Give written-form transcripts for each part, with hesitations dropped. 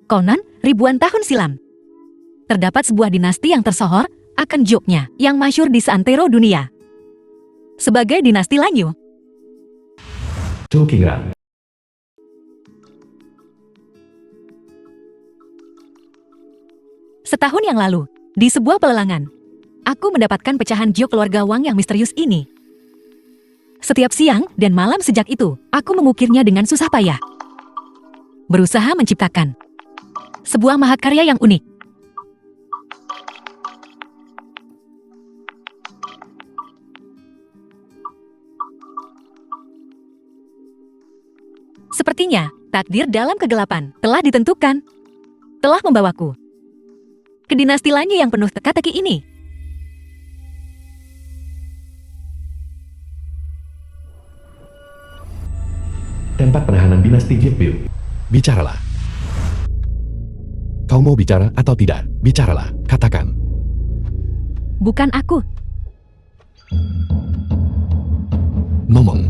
Konon, ribuan tahun silam, terdapat sebuah dinasti yang tersohor akan joknya yang masyhur di seantero dunia. Sebagai dinasti Lanyu. Jokingan. Setahun yang lalu, di sebuah pelelangan, aku mendapatkan pecahan jok keluarga Wang yang misterius ini. Setiap siang dan malam sejak itu, aku mengukirnya dengan susah payah. Berusaha menciptakan sebuah mahakarya yang unik. Sepertinya, takdir dalam kegelapan telah ditentukan. Telah membawaku ke dinasti Lanyu yang penuh teka-teki ini. Tempat penahanan dinasti Jepil. Bicaralah. Kau mau bicara atau tidak? Bicaralah, katakan. Bukan aku. Ngomong.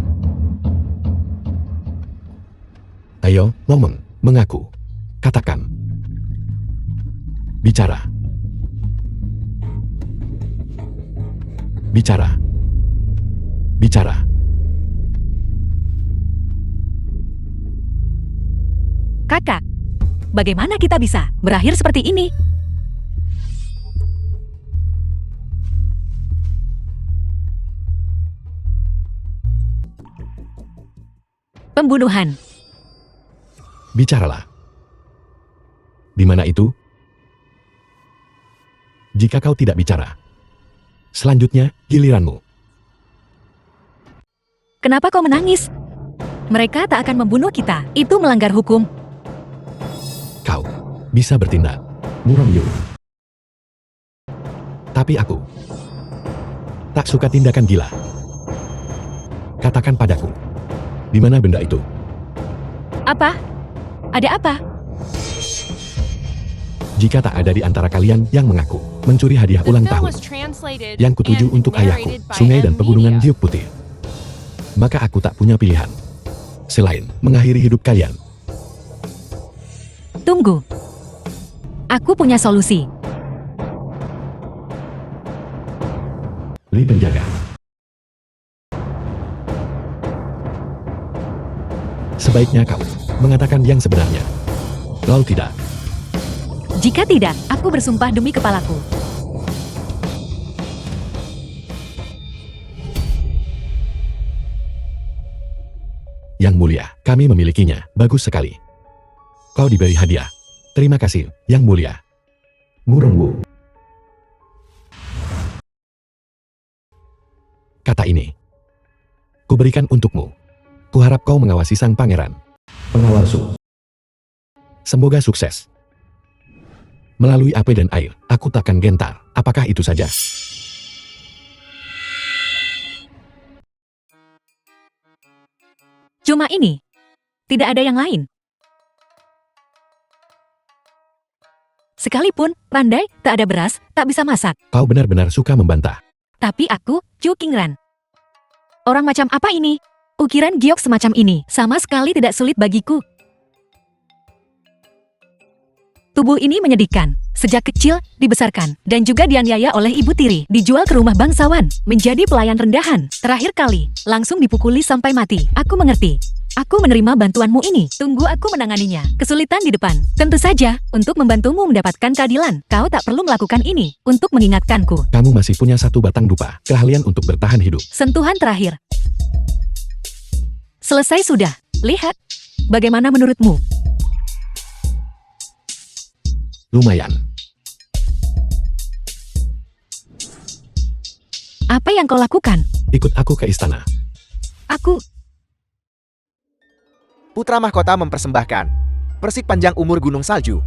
Ayo, ngomong, mengaku. Katakan. Bicara. Bicara. Bicara. Kakak, bagaimana kita bisa berakhir seperti ini? Pembunuhan. Bicaralah. Di mana itu? Jika kau tidak bicara, selanjutnya giliranmu. Kenapa kau menangis? Mereka tak akan membunuh kita. Itu melanggar hukum. Kau bisa bertindak, Murongyu. tapi aku tak suka tindakan gila. Katakan padaku, di mana benda itu? Apa? Ada apa? Jika tak ada di antara kalian yang mengaku mencuri hadiah ulang tahun yang kutuju untuk ayahku, sungai dan pegunungan Diuk Putih, maka aku tak punya pilihan selain mengakhiri hidup kalian. Tunggu. Aku punya solusi. Li penjaga. Sebaiknya kau mengatakan yang sebenarnya. Kalau tidak, Jika tidak, aku bersumpah demi kepalaku. Yang mulia, kami memilikinya. Bagus sekali. Kau diberi hadiah. Terima kasih, Yang mulia. Murongwu. Kata ini kuberikan untukmu. Kuharap kau mengawasi sang pangeran. Pengawal Su. Semoga sukses. Melalui api dan air, aku takkan gentar. Apakah itu saja? Cuma ini. Tidak ada yang lain. Sekalipun, pandai, tak ada beras, tak bisa masak. Kau benar-benar suka membantah. Tapi aku, Chu Qingran. Orang macam apa ini? Ukiran giok semacam ini sama sekali tidak sulit bagiku. Tubuh ini menyedihkan. Sejak kecil, dibesarkan, dan juga dianiaya oleh ibu tiri. Dijual ke rumah bangsawan, menjadi pelayan rendahan. Terakhir kali, langsung dipukuli sampai mati. Aku mengerti. Aku menerima bantuanmu ini. Tunggu aku menanganinya. Kesulitan di depan. Tentu saja, untuk membantumu mendapatkan keadilan. Kau tak perlu melakukan ini untuk mengingatkanku. Kamu masih punya satu batang dupa, keahlian untuk bertahan hidup. Sentuhan terakhir. Selesai sudah. Lihat. Bagaimana menurutmu? Lumayan. Apa yang kau lakukan? Ikut aku ke istana. Aku... Putra Mahkota mempersembahkan Persik Panjang Umur Gunung Salju.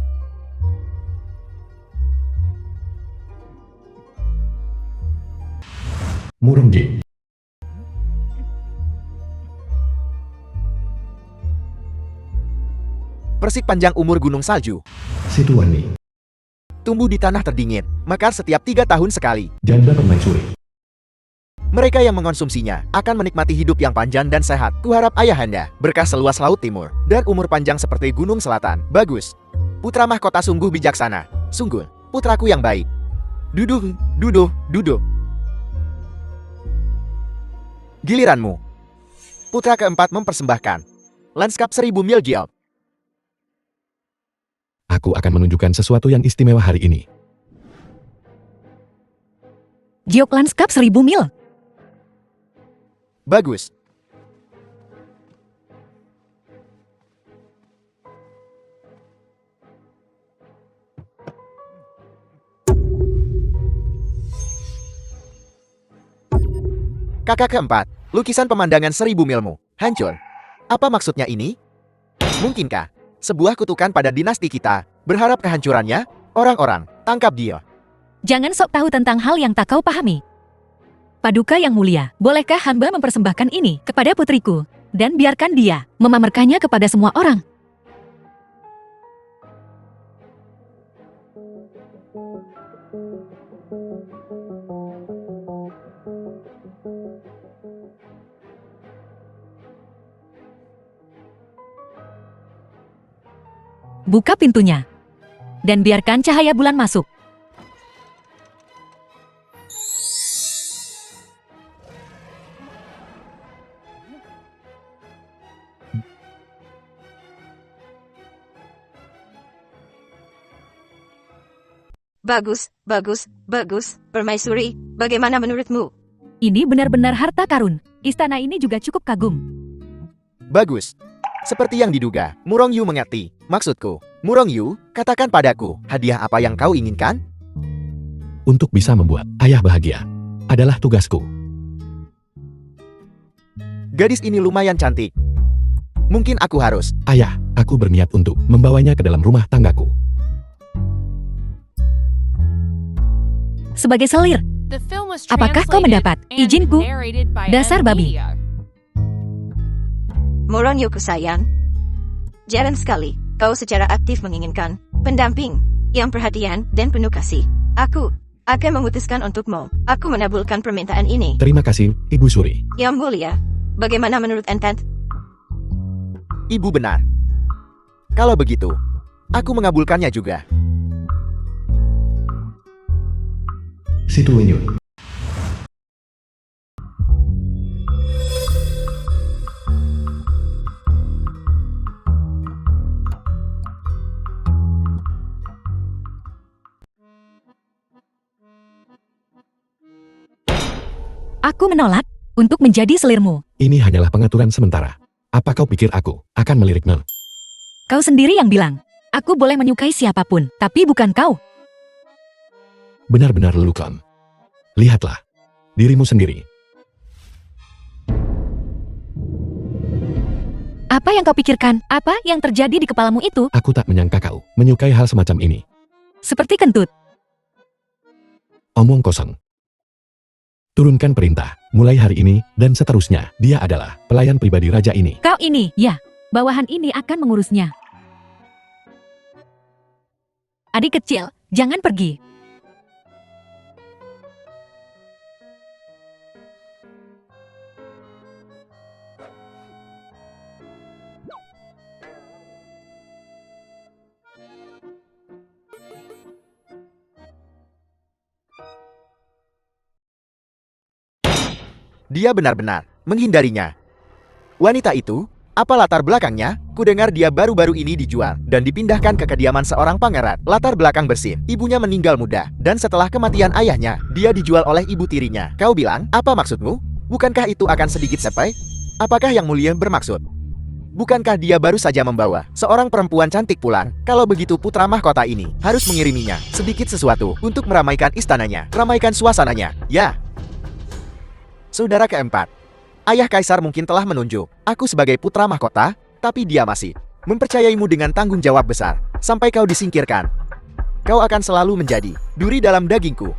Murongji. Persik Panjang Umur Gunung Salju. Situani. Tumbuh di tanah terdingin, mekar setiap 3 tahun sekali. Janda permaisuri. Mereka yang mengonsumsinya akan menikmati hidup yang panjang dan sehat. Kuharap ayahanda berkah seluas laut timur dan umur panjang seperti gunung selatan. Bagus. Putra mahkota sungguh bijaksana. Sungguh, putraku yang baik. Duduh, duduh, duduh. Giliranmu. Putra keempat mempersembahkan lanskap 1000 mil geob. Aku akan menunjukkan sesuatu yang istimewa hari ini. Geok Lanskap 1000 mil. Bagus. Kakak keempat, lukisan pemandangan 1000 milmu. Hancur. Apa maksudnya ini? Mungkinkah sebuah kutukan pada dinasti kita berharap kehancurannya? Orang-orang, tangkap dia. Jangan sok tahu tentang hal yang tak kau pahami. Paduka yang mulia, bolehkah hamba mempersembahkan ini kepada putriku? Dan biarkan dia memamerkannya kepada semua orang. Buka pintunya. Dan biarkan cahaya bulan masuk. Bagus, bagus, bagus. Permaisuri, bagaimana menurutmu? Ini benar-benar harta karun. Istana ini juga cukup kagum. Bagus. Seperti yang diduga, Murong Yu mengerti. Maksudku, Murong Yu, katakan padaku, hadiah apa yang kau inginkan? Untuk bisa membuat ayah bahagia adalah tugasku. Gadis ini lumayan cantik. Mungkin aku harus. Ayah, aku berniat untuk membawanya ke dalam rumah tanggaku. Sebagai selir, Apakah kau mendapat izinku? Dasar babi. Moronyoku sayang. Jarang sekali kau secara aktif menginginkan pendamping yang perhatian dan penuh kasih. Aku akan memutuskan untukmu. Aku menabulkan permintaan ini. Terima kasih, Ibu Suri. Yang mulia, bagaimana menurut Enten? Ibu benar. Kalau begitu, aku mengabulkannya juga. Situ Wenyun. Aku menolak untuk menjadi selirmu. Ini hanyalah pengaturan sementara. Apa kau pikir aku akan meliriknya? Kau sendiri yang bilang, aku boleh menyukai siapapun, tapi bukan kau. Benar-benar lelucon. Lihatlah dirimu sendiri. Apa yang kau pikirkan? Apa yang terjadi di kepalamu itu? Aku tak menyangka kau menyukai hal semacam ini. Seperti kentut. Omong kosong. Turunkan perintah, mulai hari ini, dan seterusnya, dia adalah pelayan pribadi raja ini. Kau ini, ya, bawahan ini akan mengurusnya. Adik kecil, jangan pergi. Dia benar-benar menghindarinya. Wanita itu, apa latar belakangnya? Kudengar dia baru-baru ini dijual dan dipindahkan ke kediaman seorang pangeran. Latar belakang bersih, ibunya meninggal muda, dan setelah kematian ayahnya, dia dijual oleh ibu tirinya. Kau bilang, apa maksudmu? Bukankah itu akan sedikit sepai? Apakah yang mulia bermaksud? Bukankah dia baru saja membawa seorang perempuan cantik pulang? Kalau begitu putra mahkota ini harus mengiriminya sedikit sesuatu untuk meramaikan istananya, ramaikan suasananya, ya. Saudara keempat, ayah kaisar mungkin telah menunjuk aku sebagai putra mahkota, tapi dia masih mempercayaimu dengan tanggung jawab besar. Sampai kau disingkirkan, kau akan selalu menjadi duri dalam dagingku.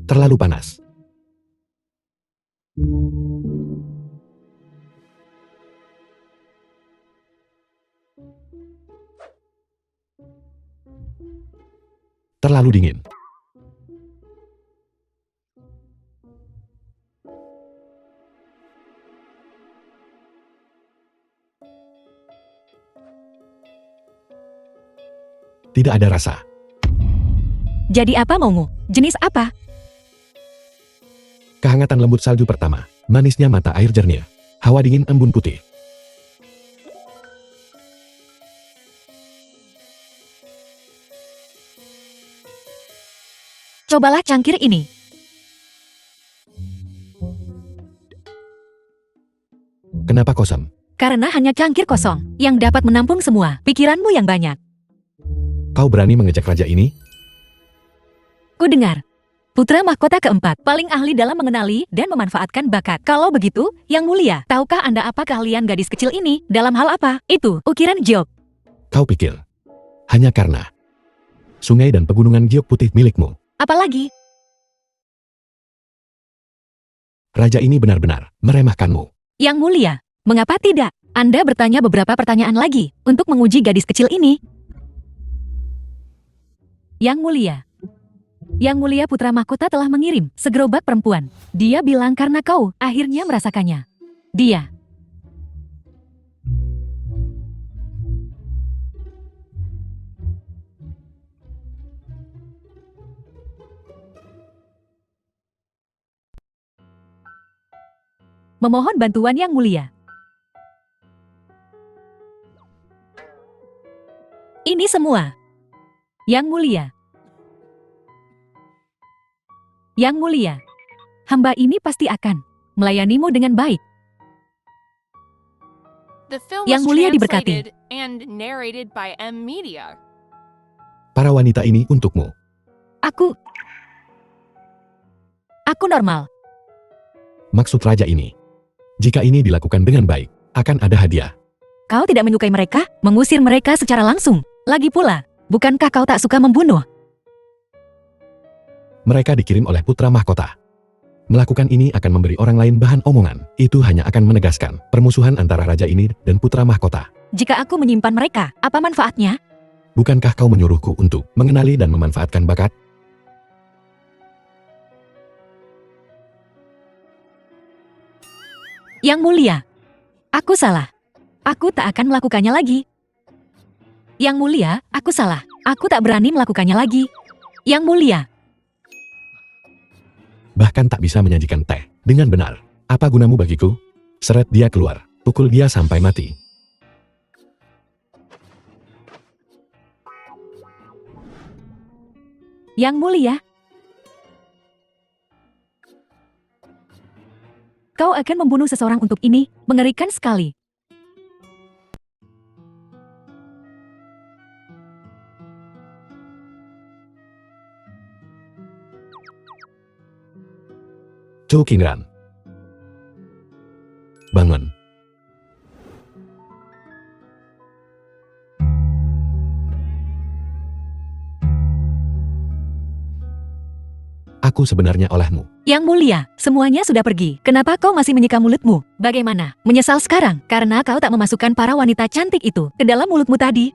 Terlalu panas. Terlalu dingin. Tidak ada rasa. Jadi apa maumu? Jenis apa? Kehangatan lembut salju pertama, manisnya mata air jernih, hawa dingin embun putih. Cobalah cangkir ini. Kenapa kosong? Karena hanya cangkir kosong yang dapat menampung semua pikiranmu yang banyak. Kau berani mengejek raja ini? Ku dengar. Putra mahkota keempat, paling ahli dalam mengenali dan memanfaatkan bakat. Kalau begitu, Yang Mulia, tahukah Anda apa keahlian gadis kecil ini? Dalam hal apa? Itu, ukiran giok. Kau pikir, hanya karena sungai dan pegunungan giok putih milikmu, Apalagi, raja ini benar-benar meremehkanmu. Yang Mulia, mengapa tidak? Anda bertanya beberapa pertanyaan lagi untuk menguji gadis kecil ini. Yang Mulia Putra Mahkota telah mengirim segerobak perempuan. Dia bilang karena kau akhirnya merasakannya. Dia. Memohon bantuan Yang Mulia. Ini semua. Yang Mulia. Yang Mulia, hamba ini pasti akan melayanimu dengan baik. Yang Mulia diberkati. Para wanita ini untukmu. Aku normal. Maksud raja ini, jika ini dilakukan dengan baik, akan ada hadiah. Kau tidak menyukai mereka, mengusir mereka secara langsung. Lagi pula, bukankah kau tak suka membunuh? Mereka dikirim oleh putra mahkota. Melakukan ini akan memberi orang lain bahan omongan. Itu hanya akan menegaskan permusuhan antara raja ini dan putra mahkota. Jika aku menyimpan mereka, apa manfaatnya? Bukankah kau menyuruhku untuk mengenali dan memanfaatkan bakat? Yang Mulia, aku salah. Aku tak akan melakukannya lagi. Yang Mulia, aku salah. Aku tak berani melakukannya lagi. Yang Mulia. Bahkan tak bisa menyajikan teh dengan benar. Apa gunamu bagiku? Seret dia keluar, pukul dia sampai mati. Yang Mulia. Kau akan membunuh seseorang untuk ini, mengerikan sekali. Chu Qingran. Bangun. Aku sebenarnya olehmu. Yang Mulia, semuanya sudah pergi. Kenapa kau masih menyeka mulutmu? Bagaimana? Menyesal sekarang karena kau tak memasukkan para wanita cantik itu ke dalam mulutmu tadi?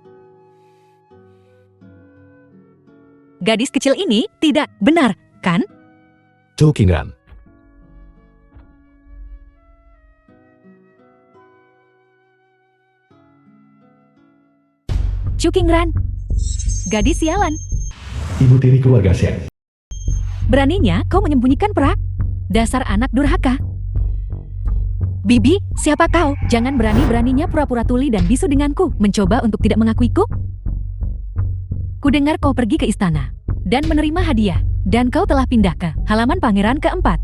Gadis kecil ini tidak benar, kan? Chu Qingran. Chu Qingran. Gadis sialan. Ibu tiri keluarga Shen. Beraninya kau menyembunyikan perak? Dasar anak durhaka. Bibi, siapa kau? Jangan berani-beraninya pura-pura tuli dan bisu denganku, mencoba untuk tidak mengakuiku. Kudengar kau pergi ke istana dan menerima hadiah, dan kau telah pindah ke halaman pangeran keempat.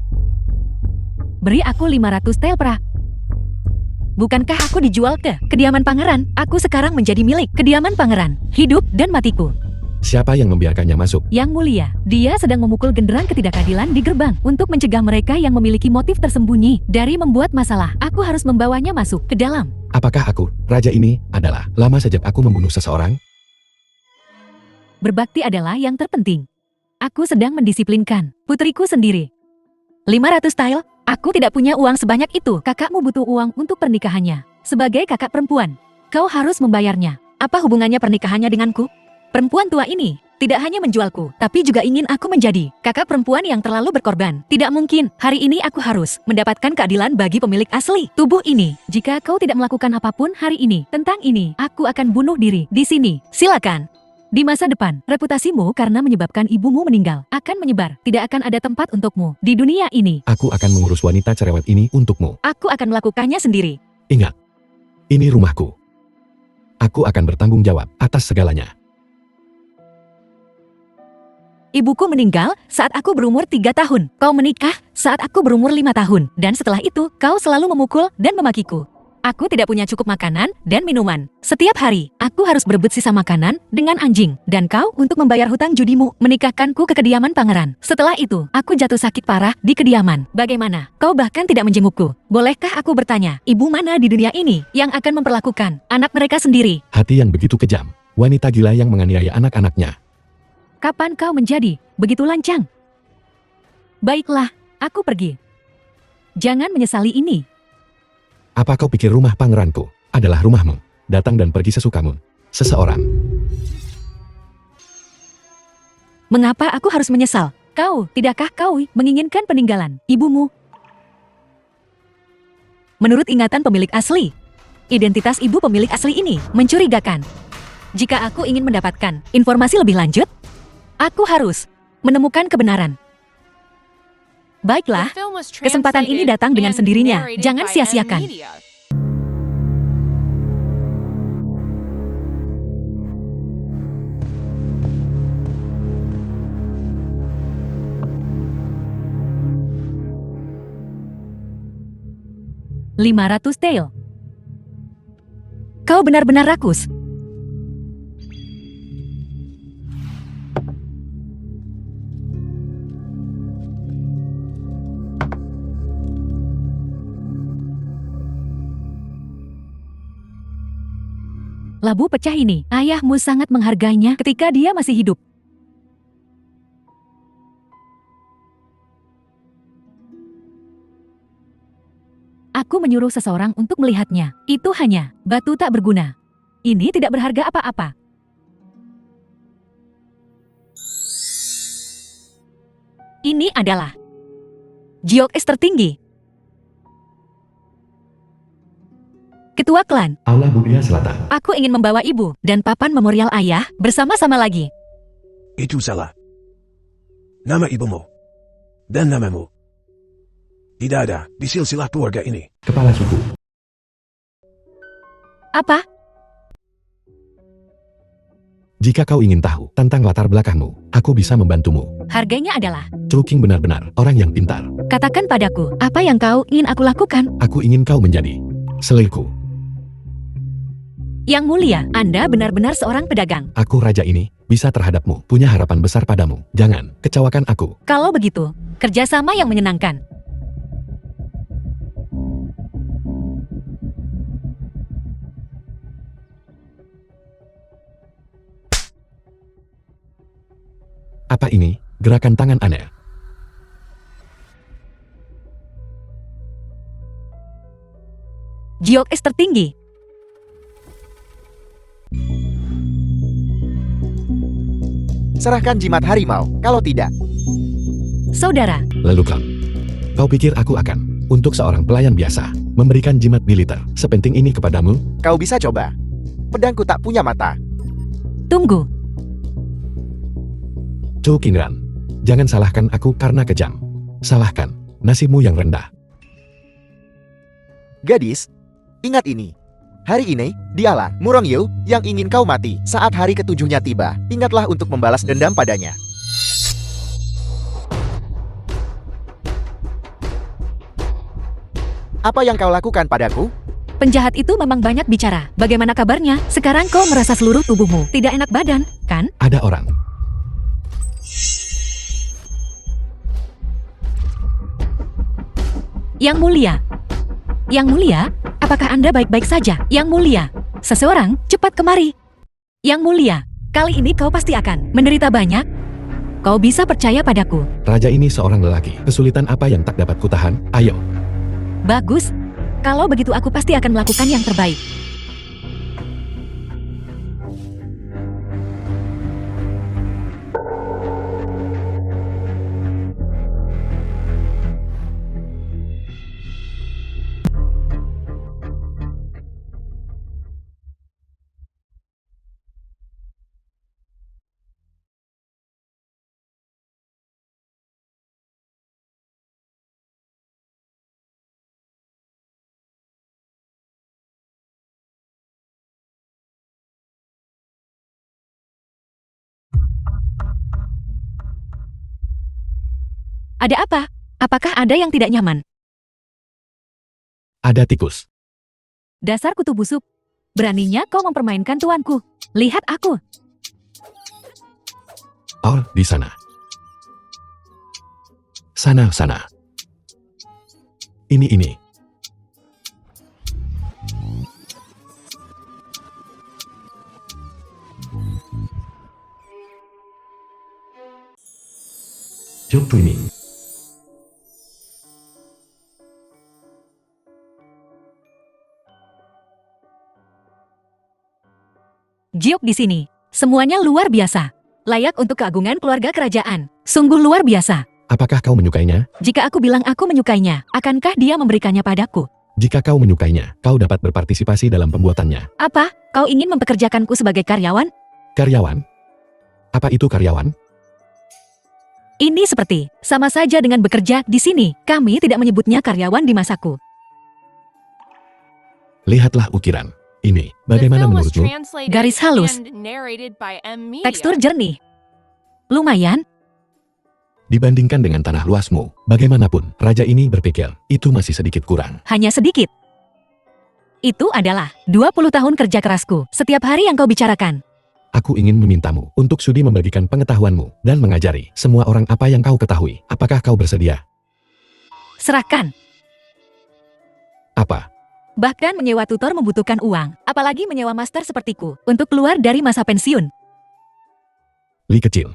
Beri aku 500 tel perak. Bukankah aku dijual ke kediaman pangeran? Aku sekarang menjadi milik kediaman pangeran, hidup dan matiku. Siapa yang membiarkannya masuk? Yang Mulia, dia sedang memukul genderang ketidakadilan di gerbang untuk mencegah mereka yang memiliki motif tersembunyi dari membuat masalah. Aku harus membawanya masuk ke dalam. Apakah aku, raja ini, adalah lama sejak aku membunuh seseorang? Berbakti adalah yang terpenting. Aku sedang mendisiplinkan putriku sendiri. 500 tael, aku tidak punya uang sebanyak itu. Kakakmu butuh uang untuk pernikahannya. Sebagai kakak perempuan, kau harus membayarnya. Apa hubungannya pernikahannya denganku? Perempuan tua ini tidak hanya menjualku, tapi juga ingin aku menjadi kakak perempuan yang terlalu berkorban. Tidak mungkin, hari ini aku harus mendapatkan keadilan bagi pemilik asli tubuh ini. Jika kau tidak melakukan apapun hari ini tentang ini, aku akan bunuh diri di sini. Silakan. Di masa depan, reputasimu karena menyebabkan ibumu meninggal akan menyebar. Tidak akan ada tempat untukmu di dunia ini. Aku akan mengurus wanita cerewet ini untukmu. Aku akan melakukannya sendiri. Ingat, ini rumahku. Aku akan bertanggung jawab atas segalanya. Ibuku meninggal saat aku berumur 3 tahun. Kau menikah saat aku berumur 5 tahun. Dan setelah itu, kau selalu memukul dan memakiku. Aku tidak punya cukup makanan dan minuman. Setiap hari, aku harus berebut sisa makanan dengan anjing. Dan kau untuk membayar hutang judimu, menikahkanku ke kediaman pangeran. Setelah itu, aku jatuh sakit parah di kediaman. Bagaimana? Kau bahkan tidak menjengukku. Bolehkah aku bertanya, ibu mana di dunia ini yang akan memperlakukan anak mereka sendiri? Hati yang begitu kejam. Wanita gila yang menganiaya anak-anaknya. Kapan kau menjadi begitu lancang? Baiklah, aku pergi. Jangan menyesali ini. Apa kau pikir rumah pangeranku adalah rumahmu? Datang dan pergi sesukamu. Seseorang. Mengapa aku harus menyesal? Tidakkah kau menginginkan peninggalan ibumu? Menurut ingatan pemilik asli, identitas ibu pemilik asli ini mencurigakan. Jika aku ingin mendapatkan informasi lebih lanjut, aku harus menemukan kebenaran. Baiklah, kesempatan ini datang dengan sendirinya. Jangan sia-siakan. $500 tael. Kau benar-benar rakus. Labu pecah ini, ayahmu sangat menghargainya ketika dia masih hidup. Aku menyuruh seseorang untuk melihatnya. Itu hanya batu tak berguna. Ini tidak berharga apa-apa. Ini adalah Giok es tertinggi. Ketua klan. Aula Budia Selatan. Aku ingin membawa ibu dan papan memorial ayah bersama-sama lagi. Itu salah. Nama ibumu dan namamu tidak ada di silsilah keluarga ini. Kepala suku. Apa? Jika kau ingin tahu tentang latar belakangmu, aku bisa membantumu. Harganya adalah, Chu King benar-benar orang yang pintar. katakan padaku, apa yang kau ingin aku lakukan? Aku ingin kau menjadi selirku. Yang mulia, Anda benar-benar seorang pedagang. Aku raja ini bisa terhadapmu, punya harapan besar padamu. Jangan kecewakan aku. Kalau begitu, kerjasama yang menyenangkan. Apa ini? Gerakan tangan aneh. Giok es tertinggi. Serahkan jimat harimau, kalau tidak. Saudara, Lalu kau pikir aku akan, untuk seorang pelayan biasa, memberikan jimat militer sepenting ini kepadamu? Kau bisa coba. Pedangku tak punya mata. tunggu. Chu Qingran, jangan salahkan aku karena kejam. Salahkan nasibmu yang rendah. Gadis, ingat ini. Hari ini, dialah Murong Yu yang ingin kau mati saat hari ketujuhnya tiba. Ingatlah untuk membalas dendam padanya. Apa yang kau lakukan padaku? Penjahat itu memang banyak bicara. Bagaimana kabarnya? Sekarang kau merasa seluruh tubuhmu tidak enak badan, kan? Ada orang. Yang mulia. Yang mulia, apakah Anda baik-baik saja? Yang mulia, seseorang cepat kemari. Yang mulia, kali ini kau pasti akan menderita banyak. Kau bisa percaya padaku. Raja ini seorang lelaki. Kesulitan apa yang tak dapat kutahan? Ayo. Bagus. Kalau begitu aku pasti akan melakukan yang terbaik. Ada apa? Apakah ada yang tidak nyaman? Ada tikus. Dasar kutu busuk. Beraninya kau mempermainkan tuanku. Lihat aku. Oh, di sana. Sana. Ini. Job training. Giok di sini. Semuanya luar biasa. Layak untuk keagungan keluarga kerajaan. Sungguh luar biasa. Apakah kau menyukainya? Jika aku bilang aku menyukainya, akankah dia memberikannya padaku? Jika kau menyukainya, kau dapat berpartisipasi dalam pembuatannya. Apa? Kau ingin mempekerjakanku sebagai karyawan? Karyawan? Apa itu karyawan? Ini seperti, sama saja dengan bekerja di sini. Kami tidak menyebutnya karyawan di masaku. Lihatlah ukiran. Ini, bagaimana menurutmu? Garis halus. Tekstur jernih. Lumayan. Dibandingkan dengan tanah luasmu, bagaimanapun, raja ini berpikir, itu masih sedikit kurang. Hanya sedikit. Itu adalah 20 tahun kerja kerasku. Setiap hari yang kau bicarakan. Aku ingin memintamu untuk sudi membagikan pengetahuanmu dan mengajari semua orang apa yang kau ketahui. Apakah kau bersedia? Serahkan. Apa? Bahkan menyewa tutor membutuhkan uang. Apalagi menyewa master sepertiku untuk keluar dari masa pensiun. Li kecil.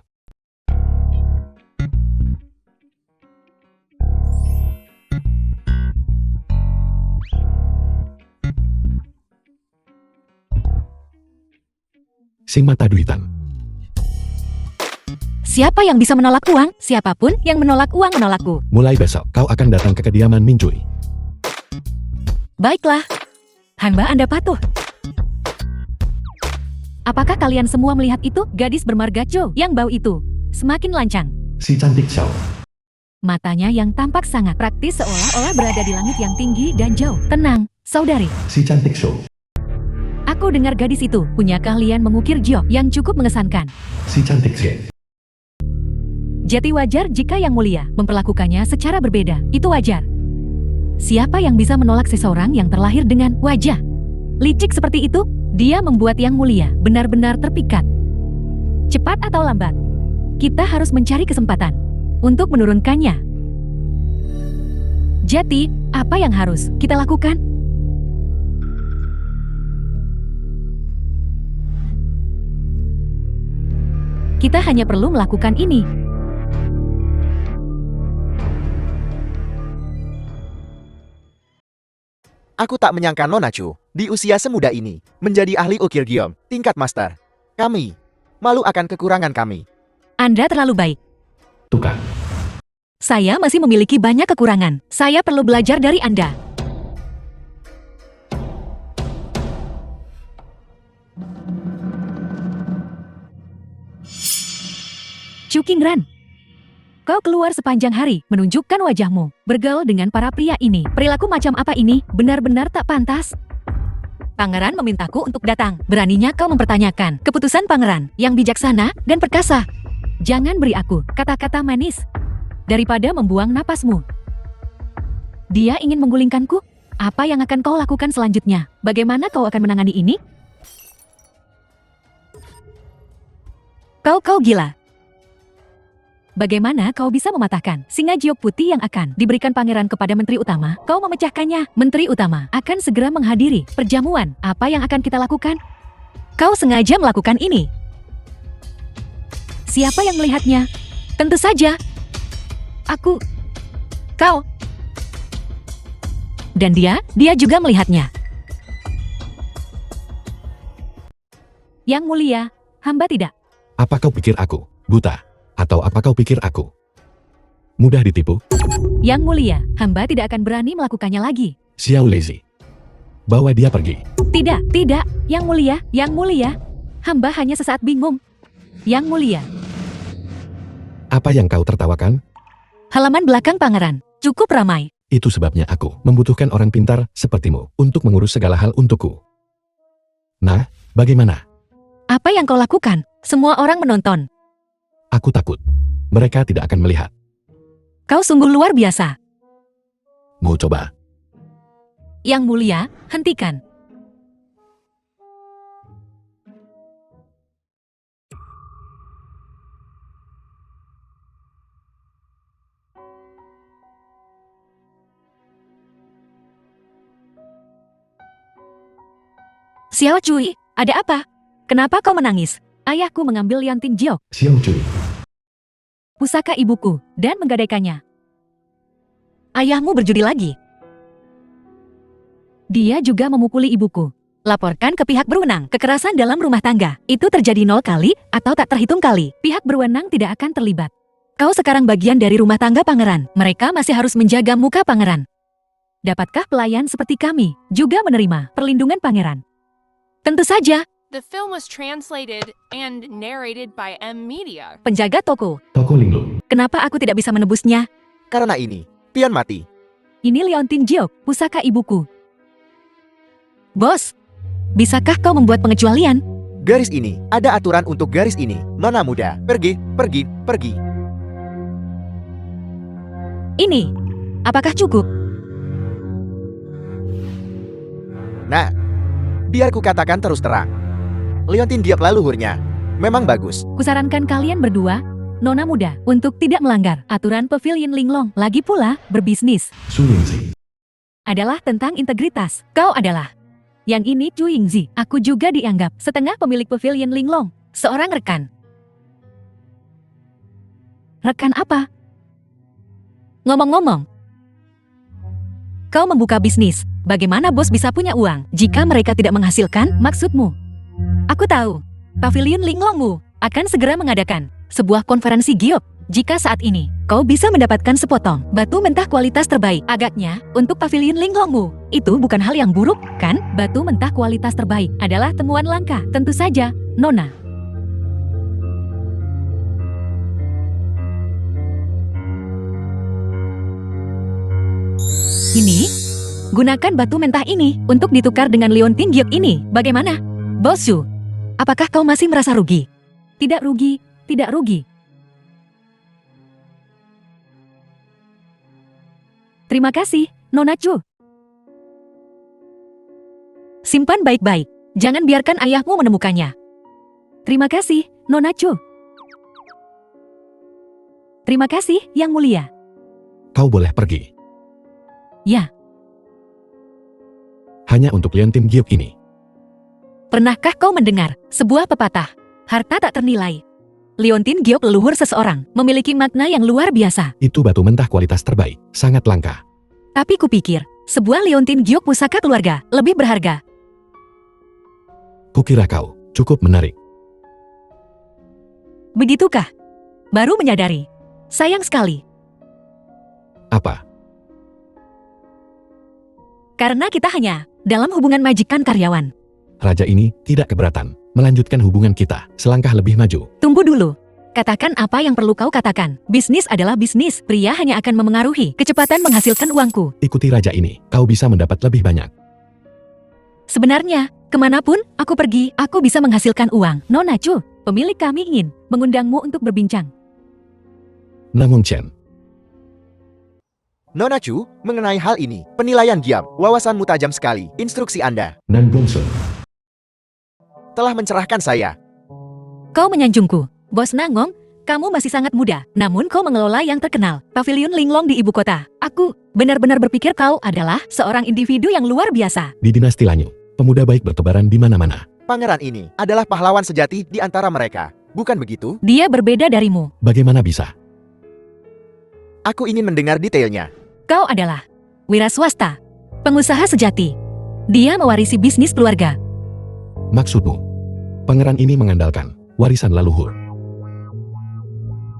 Sing mata duitan. Siapa yang bisa menolak uang? Siapapun yang menolak uang menolakku. Mulai besok, kau akan datang ke kediaman Mincuy. Baiklah. Hamba Anda patuh. Apakah kalian semua melihat itu? Gadis bermarga Cho yang bau itu. Semakin lancang. Si cantik Xiao. Matanya yang tampak sangat praktis seolah-olah berada di langit yang tinggi dan jauh. Tenang, saudari. Si cantik Shou. Aku dengar gadis itu punya keahlian mengukir giok yang cukup mengesankan. Si cantik Xie. Jadi wajar jika yang mulia memperlakukannya secara berbeda. Itu wajar. Siapa yang bisa menolak seseorang yang terlahir dengan wajah licik seperti itu? Dia membuat yang mulia benar-benar terpikat. Cepat atau lambat, kita harus mencari kesempatan untuk menurunkannya. Jadi, apa yang harus kita lakukan? Kita hanya perlu melakukan ini. Aku tak menyangka Nona Chu, di usia semuda ini, menjadi ahli ukir giok, tingkat master. Kami, malu akan kekurangan kami. Anda terlalu baik. Tukang. Saya masih memiliki banyak kekurangan. Saya perlu belajar dari Anda. Chu Qingran, kau keluar sepanjang hari, menunjukkan wajahmu, bergaul dengan para pria ini. Perilaku macam apa ini? Benar-benar tak pantas. Pangeran memintaku untuk datang. Beraninya kau mempertanyakan keputusan pangeran yang bijaksana dan perkasa. Jangan beri aku kata-kata manis daripada membuang napasmu. Dia ingin menggulingkanku. Apa yang akan kau lakukan selanjutnya? Bagaimana kau akan menangani ini? Kau gila. Bagaimana kau bisa mematahkan singa giok putih yang akan diberikan pangeran kepada menteri utama? Kau memecahkannya. Menteri utama akan segera menghadiri perjamuan. Apa yang akan kita lakukan? Kau sengaja melakukan ini. Siapa yang melihatnya? Tentu saja. Aku. Kau. Dan dia juga melihatnya. Yang mulia, hamba tidak. Apa kau pikir aku buta? Atau apa kau pikir aku mudah ditipu? Yang mulia, hamba tidak akan berani melakukannya lagi. Xiao Lazy. Bawa dia pergi. Tidak, yang mulia. Hamba hanya sesaat bingung. Yang mulia. Apa yang kau tertawakan? Halaman belakang pangeran, cukup ramai. Itu sebabnya aku membutuhkan orang pintar sepertimu untuk mengurus segala hal untukku. Nah, bagaimana? Apa yang kau lakukan? Semua orang menonton. Aku takut. Mereka tidak akan melihat. Kau sungguh luar biasa. Mau coba? Yang mulia, hentikan. Xiao Cui, ada apa? Kenapa kau menangis? Ayahku mengambil liontin Jiok, Xiao Cui. pusaka ibuku, dan menggadaikannya. Ayahmu berjudi lagi. Dia juga memukuli ibuku. Laporkan ke pihak berwenang. Kekerasan dalam rumah tangga. Itu terjadi 0 kali atau tak terhitung kali. Pihak berwenang tidak akan terlibat. Kau sekarang bagian dari rumah tangga pangeran. Mereka masih harus menjaga muka pangeran. Dapatkah pelayan seperti kami juga menerima perlindungan pangeran? Tentu saja, The film was translated and narrated by M Media. penjaga toko. Toko Linglong. Kenapa aku tidak bisa menebusnya? Karena ini, pian mati. Ini liontin Jiok, pusaka ibuku. Bos, bisakah kau membuat pengecualian? Garis ini, ada aturan untuk garis ini. Nona muda, pergi, pergi, pergi. Ini, apakah cukup? Nah, biar ku katakan terus terang. Liontin Giok leluhurnya memang bagus. Kusarankan kalian berdua, nona muda, untuk tidak melanggar aturan Pavilion Linglong. Lagi pula, berbisnis Su Yingzi. adalah tentang integritas. Kau adalah. Yang ini Chu Yingzi. Aku juga dianggap setengah pemilik Pavilion Linglong. Seorang rekan. Rekan apa? Ngomong-ngomong, kau membuka bisnis. Bagaimana bos bisa punya uang jika mereka tidak menghasilkan? Maksudmu? Aku tahu. Pavilion Linglongmu akan segera mengadakan sebuah konferensi giok. Jika saat ini kau bisa mendapatkan sepotong batu mentah kualitas terbaik, agaknya untuk Pavilion Linglongmu itu bukan hal yang buruk, kan? Batu mentah kualitas terbaik adalah temuan langka. Tentu saja, Nona. Ini, gunakan batu mentah ini untuk ditukar dengan liontin giok ini. Bagaimana? Bosu, apakah kau masih merasa rugi? Tidak rugi, tidak rugi. Terima kasih, Nona Chu. Simpan baik-baik. Jangan biarkan ayahmu menemukannya. Terima kasih, Nona Chu. Terima kasih, Yang Mulia. Kau boleh pergi. Ya, Hanya untuk liontin giok ini. pernahkah kau mendengar sebuah pepatah? Harta tak ternilai. Liontin giok leluhur seseorang memiliki makna yang luar biasa. Itu batu mentah kualitas terbaik. Sangat langka. Tapi kupikir, sebuah liontin giok pusaka keluarga lebih berharga. Kukira kau cukup menarik. Begitukah? Baru menyadari. Sayang sekali. Apa? Karena kita hanya dalam hubungan majikan karyawan. Raja ini tidak keberatan melanjutkan hubungan kita selangkah lebih maju. Tunggu dulu. Katakan apa yang perlu kau katakan. Bisnis adalah bisnis. Pria hanya akan memengaruhi kecepatan menghasilkan uangku. Ikuti raja ini, kau bisa mendapat lebih banyak. Sebenarnya, kemanapun aku pergi, aku bisa menghasilkan uang. Nona Chu, pemilik kami ingin mengundangmu untuk berbincang. Namung Chen, Nona Chu, mengenai hal ini, penilaian Giap, wawasanmu tajam sekali. Instruksi Anda Nan Gongsun. telah mencerahkan saya. Kau menyanjungku. Bos Nangong, kamu masih sangat muda. Namun kau mengelola yang terkenal, Pavilion Linglong di ibu kota. Aku benar-benar berpikir kau adalah seorang individu yang luar biasa. di dinasti Lanyu, pemuda baik bertebaran di mana-mana. Pangeran ini adalah pahlawan sejati di antara mereka. Bukan begitu? Dia berbeda darimu. Bagaimana bisa? Aku ingin mendengar detailnya. Kau adalah wira swasta, pengusaha sejati. Dia mewarisi bisnis keluarga. Maksudmu? Pangeran ini mengandalkan warisan leluhur.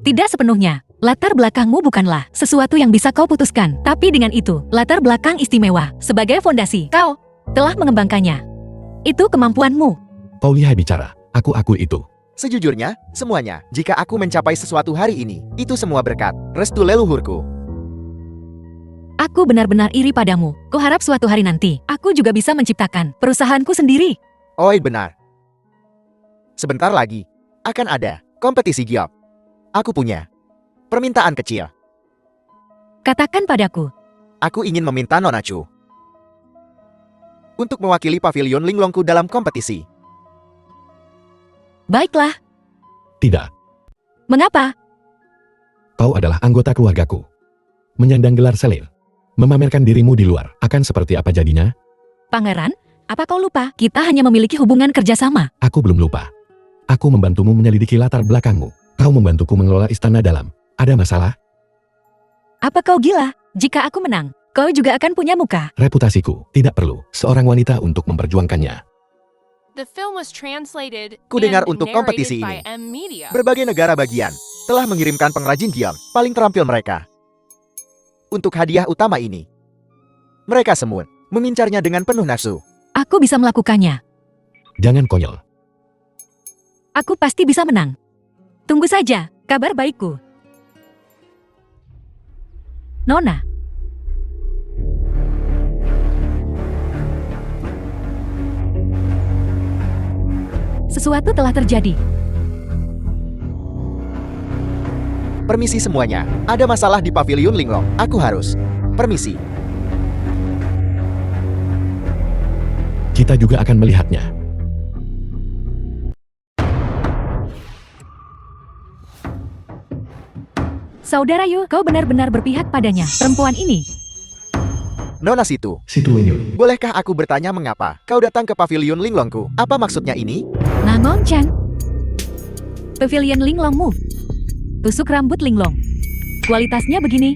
Tidak sepenuhnya. Latar belakangmu bukanlah sesuatu yang bisa kau putuskan. Tapi dengan itu, latar belakang istimewa sebagai fondasi. Kau telah mengembangkannya. Itu kemampuanmu. Kau lihai bicara, aku akui itu. Sejujurnya, semuanya, jika aku mencapai sesuatu hari ini, itu semua berkat restu leluhurku. Aku benar-benar iri padamu. Kuharap suatu hari nanti, aku juga bisa menciptakan perusahaanku sendiri. Oi, benar. Sebentar lagi, akan ada kompetisi Giap. Aku punya permintaan kecil. Katakan padaku. Aku ingin meminta Nona Chu untuk mewakili pavilion Linglongku dalam kompetisi. Baiklah. Tidak, Mengapa? kau adalah anggota keluargaku. Menyandang gelar selir, memamerkan dirimu di luar, akan seperti apa jadinya? Pangeran, apa kau lupa? Kita hanya memiliki hubungan kerjasama. Aku belum lupa. Aku membantumu menyelidiki latar belakangmu. Kau membantuku mengelola istana dalam. Ada masalah? Apa kau gila? Jika aku menang, kau juga akan punya muka. Reputasiku tidak perlu seorang wanita untuk memperjuangkannya. The film was translated Ku dengar and untuk kompetisi narrated by ini. M Media. Berbagai negara bagian telah mengirimkan pengrajin giok paling terampil mereka untuk hadiah utama ini. Mereka semua mengincarnya dengan penuh nafsu. Aku bisa melakukannya. Jangan konyol. Aku pasti bisa menang. Tunggu saja, kabar baikku. Nona. Sesuatu telah terjadi. Permisi semuanya, ada masalah di pavilion Linglong. Aku harus. Permisi. Kita juga akan melihatnya. Saudara Yu, kau benar-benar berpihak padanya. Perempuan ini. Nona Situ, Situ Wenyu. bolehkah aku bertanya mengapa kau datang ke pavilion Linglongku? Apa maksudnya ini? Nangong Chan. Pavilion Linglongmu. Tusuk rambut linglong. Kualitasnya begini.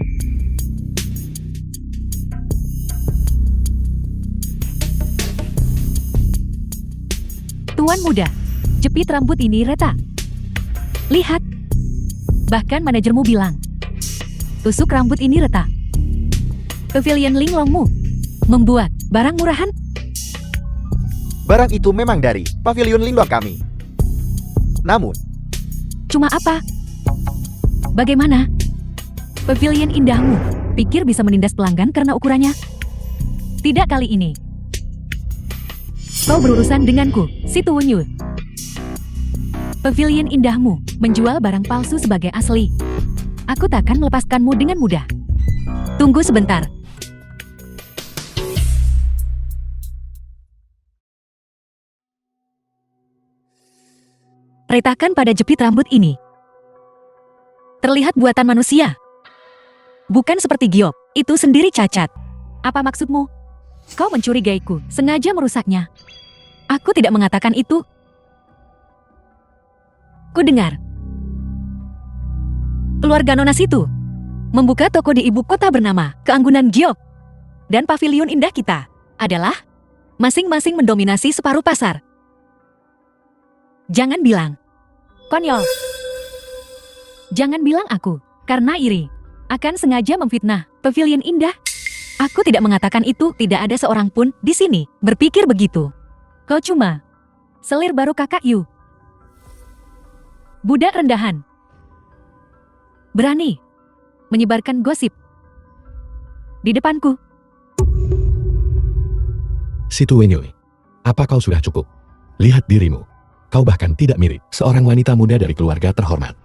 Tuan muda, jepit rambut ini retak. Lihat. Bahkan manajermu bilang, tusuk rambut ini retak. Pavilion Linglongmu membuat barang murahan. Barang itu memang dari pavilion Linglong kami. Namun, Cuma apa? Bagaimana? Pavilion indahmu, pikir bisa menindas pelanggan karena ukurannya? Tidak kali ini. Kau berurusan denganku, si Tuwunyu. Pavilion indahmu menjual barang palsu sebagai asli. Aku takkan melepaskanmu dengan mudah. Tunggu sebentar. Retakan pada jepit rambut ini. Terlihat buatan manusia. Bukan seperti giok, itu sendiri cacat. Apa maksudmu? Kau mencurigaiku, sengaja merusaknya. Aku tidak mengatakan itu. Ku dengar. Keluarga Nona Situ membuka toko di ibu kota bernama Keanggunan Giok. Dan pavilion indah kita adalah masing-masing mendominasi separuh pasar. Jangan bilang. Konyol. Jangan bilang aku, karena iri. Akan sengaja memfitnah pavilion indah. Aku tidak mengatakan itu, tidak ada seorang pun di sini berpikir begitu. Kau cuma selir baru kakak Yu. Budak rendahan. Berani menyebarkan gosip di depanku. Situ Wenyu, apa kau sudah cukup? Lihat dirimu. Kau bahkan tidak mirip seorang wanita muda dari keluarga terhormat.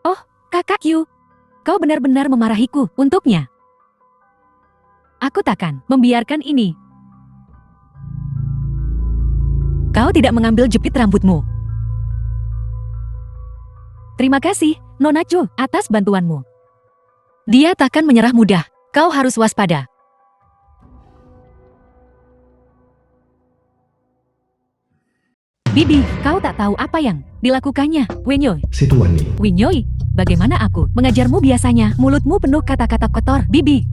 Oh, kakak Yu. Kau benar-benar memarahiku untuknya. Aku takkan membiarkan ini. Kau tidak mengambil jepit rambutmu. Terima kasih, Nona Chu, atas bantuanmu. Dia takkan menyerah mudah. Kau harus waspada. Bibi, kau tak tahu apa yang dilakukannya, Wenyoy. Situ Wenyu. Winyoy, bagaimana aku mengajarmu biasanya? Mulutmu penuh kata-kata kotor, Bibi.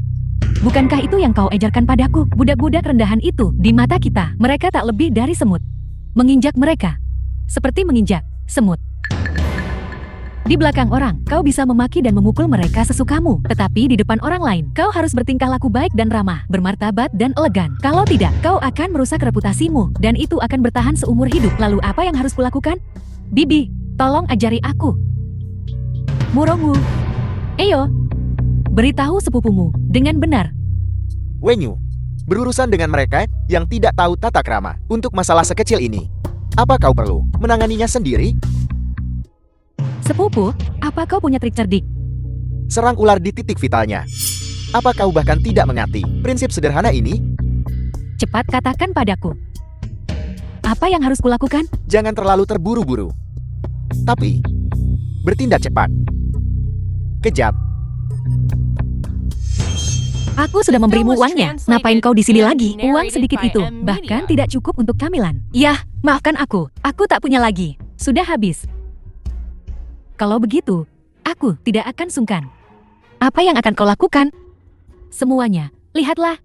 Bukankah itu yang kau ajarkan padaku? Budak-budak rendahan itu, di mata kita, mereka tak lebih dari semut. Menginjak mereka, seperti menginjak semut. Di belakang orang, kau bisa memaki dan memukul mereka sesukamu. Tetapi di depan orang lain, kau harus bertingkah laku baik dan ramah, bermartabat dan elegan. Kalau tidak, kau akan merusak reputasimu, dan itu akan bertahan seumur hidup. Lalu apa yang harus kulakukan? Bibi, tolong ajari aku. Murongu. Eyo, beritahu sepupumu dengan benar. Wenyu, berurusan dengan mereka yang tidak tahu tata krama untuk masalah sekecil ini. Apa kau perlu menanganinya sendiri? Sepupu, apa kau punya trik cerdik? serang ular di titik vitalnya. Apa kau bahkan tidak mengerti prinsip sederhana ini? Cepat katakan padaku. Apa yang harus kulakukan? Jangan terlalu terburu-buru. Tapi, bertindak cepat. Kejap. Aku sudah memberimu uangnya. Ngapain kau di sini lagi? Uang sedikit itu, bahkan tidak cukup untuk camilan. Yah, maafkan aku. Aku tak punya lagi. Sudah habis. Kalau begitu, aku tidak akan sungkan. Apa yang akan kau lakukan? Semuanya, lihatlah.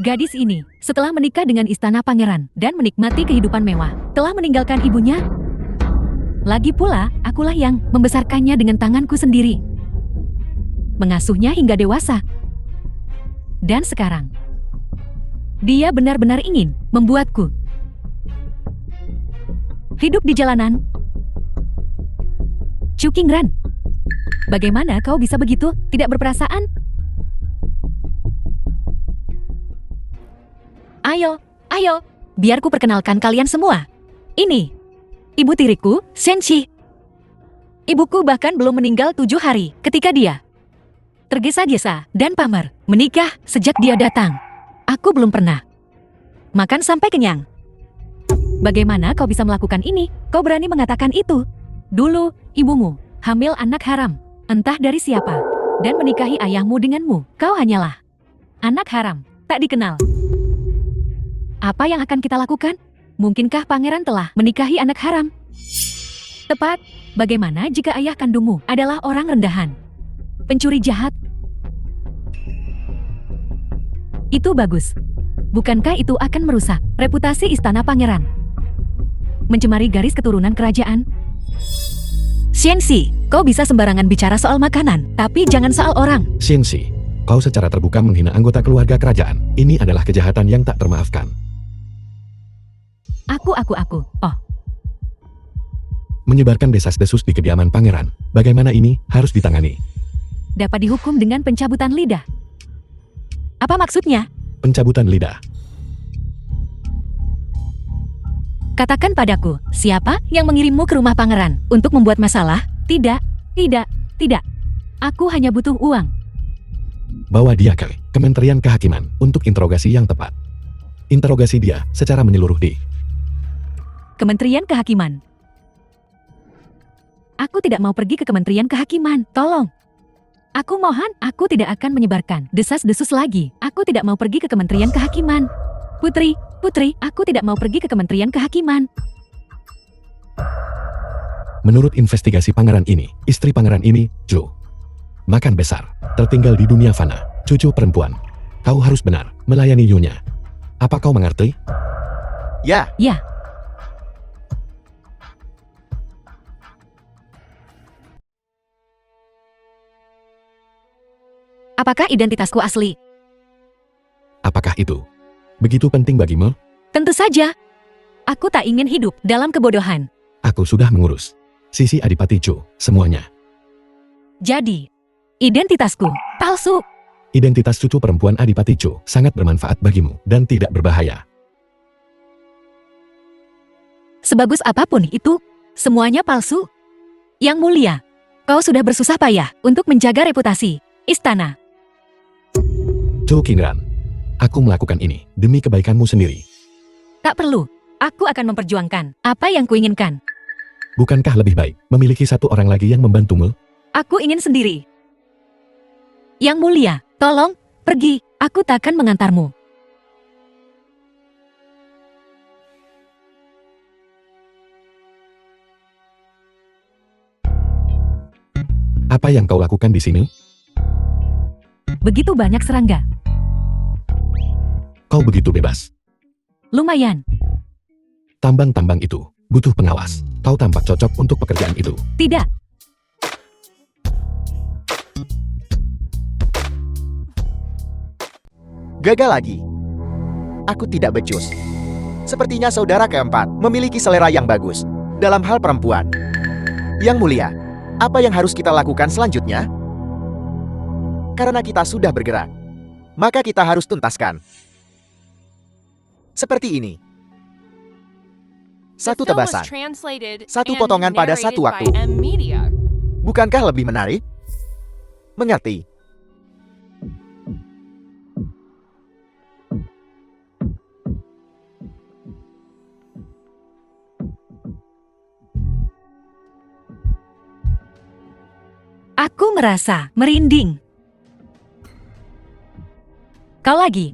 Gadis ini, setelah menikah dengan istana pangeran dan menikmati kehidupan mewah, telah meninggalkan ibunya. Lagi pula, akulah yang membesarkannya dengan tanganku sendiri. Mengasuhnya hingga dewasa. Dan sekarang, dia benar-benar ingin membuatku hidup di jalanan. Cukingran, bagaimana kau bisa begitu, tidak berperasaan? Ayo, ayo, biar ku perkenalkan kalian semua. Ini, ibu tiriku, Senshi. Ibuku bahkan belum meninggal 7 hari ketika dia tergesa-gesa dan pamer menikah sejak dia datang. Aku belum pernah makan sampai kenyang. Bagaimana kau bisa melakukan ini? Kau berani mengatakan itu? Dulu, ibumu hamil anak haram, entah dari siapa, dan menikahi ayahmu denganmu. Kau hanyalah anak haram, tak dikenal. Apa yang akan kita lakukan? Mungkinkah pangeran telah menikahi anak haram? Tepat. Bagaimana jika ayah kandungmu adalah orang rendahan, pencuri jahat? Itu bagus. Bukankah itu akan merusak reputasi istana pangeran? Mencemari garis keturunan kerajaan? Senshi, kau bisa sembarangan bicara soal makanan, tapi jangan soal orang. Senshi, kau secara terbuka menghina anggota keluarga kerajaan. Ini adalah kejahatan yang tak termaafkan. Aku. Oh, Menyebarkan desas-desus di kediaman pangeran. Bagaimana ini harus ditangani? dapat dihukum dengan pencabutan lidah. Apa maksudnya? Pencabutan lidah. Katakan padaku, siapa yang mengirimmu ke rumah pangeran untuk membuat masalah? Tidak. Aku hanya butuh uang. Bawa dia ke Kementerian Kehakiman untuk interogasi yang tepat. Interogasi dia secara menyeluruh di Kementerian Kehakiman. Aku tidak mau pergi ke Kementerian Kehakiman, tolong. Aku mohon, aku tidak akan menyebarkan desas-desus lagi. Aku tidak mau pergi ke Kementerian Kehakiman. Putri, aku tidak mau pergi ke Kementerian Kehakiman. Menurut investigasi pangeran ini, istri pangeran ini, Jo, makan besar, tertinggal di dunia fana, cucu perempuan. Kau harus benar melayani Yunya. Apa kau mengerti? Ya, Ya, apakah identitasku asli? Apakah itu begitu penting bagimu? Tentu saja. Aku tak ingin hidup dalam kebodohan. Aku sudah mengurus sisi Adipati Jo, semuanya. Jadi, identitasku palsu. Identitas cucu perempuan Adipati Jo sangat bermanfaat bagimu dan tidak berbahaya. Sebagus apapun itu, semuanya palsu. Yang mulia, kau sudah bersusah payah untuk menjaga reputasi istana. Jo Qingran, aku melakukan ini demi kebaikanmu sendiri. Tak perlu, aku akan memperjuangkan apa yang kuinginkan. Bukankah lebih baik memiliki satu orang lagi yang membantumu? Aku ingin sendiri. Yang mulia, tolong, pergi, aku takkan mengantarmu. Apa yang kau lakukan di sini? Begitu banyak serangga. Kau begitu bebas. Lumayan. Tambang-tambang itu butuh pengawas. Kau tampak cocok untuk pekerjaan itu. Tidak. gagal lagi. Aku tidak becus. Sepertinya saudara keempat memiliki selera yang bagus dalam hal perempuan. Yang mulia, apa yang harus kita lakukan selanjutnya? Karena kita sudah bergerak, maka kita harus tuntaskan. Seperti ini. Satu tebasan, satu potongan pada satu waktu. Bukankah lebih menarik? Mengerti? Aku merasa merinding. Kau lagi.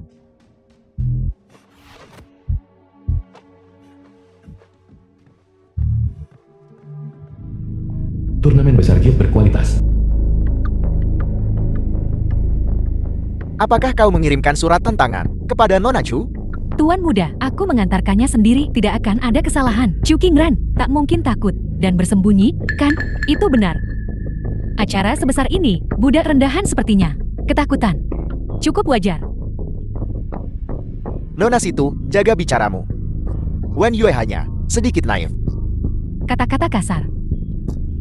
Turnamen besar Guild berkualitas. Apakah kau mengirimkan surat tantangan kepada Nona Chu? Tuan muda, aku mengantarkannya sendiri, tidak akan ada kesalahan. Chu Qingran tak mungkin takut dan bersembunyi, kan? Itu benar. Acara sebesar ini, budak rendahan sepertinya. Ketakutan. Cukup wajar. Nona Situ, jaga bicaramu. Wen Yue hanya sedikit naif. Kata-kata kasar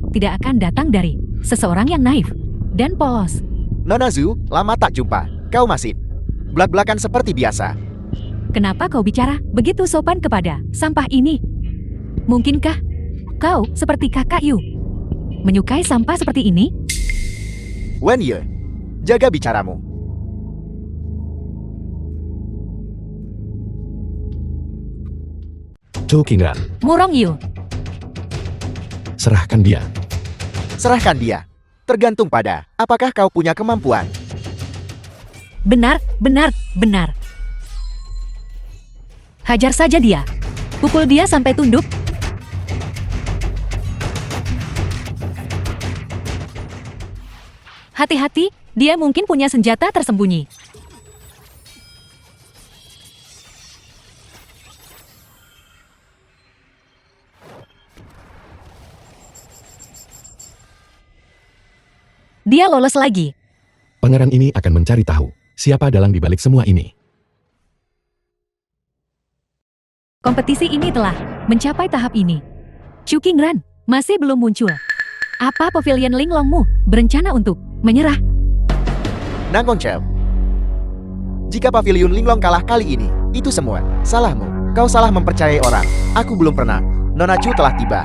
tidak akan datang dari seseorang yang naif dan polos. Nona Zhu, lama tak jumpa. Kau masih belak-belakan seperti biasa. Kenapa kau bicara begitu sopan kepada sampah ini? Mungkinkah kau seperti kakak Yu menyukai sampah seperti ini? Wen Yue, jaga bicaramu. Chu Qingran, Murong Yu, serahkan dia. Serahkan dia. Tergantung pada apakah kau punya kemampuan. benar, benar, benar. Hajar saja dia. Pukul dia sampai tunduk. Hati-hati, dia mungkin punya senjata tersembunyi. Dia lolos lagi. Pangeran ini akan mencari tahu siapa dalang di balik semua ini. Kompetisi ini telah mencapai tahap ini. Chu Qingran masih belum muncul. Apa Pavilion Linglongmu berencana untuk menyerah? Nangong Chel. Jika Pavilion Linglong kalah kali ini, itu semua salahmu. Kau salah mempercayai orang. Aku belum pernah. Nona Chu telah tiba.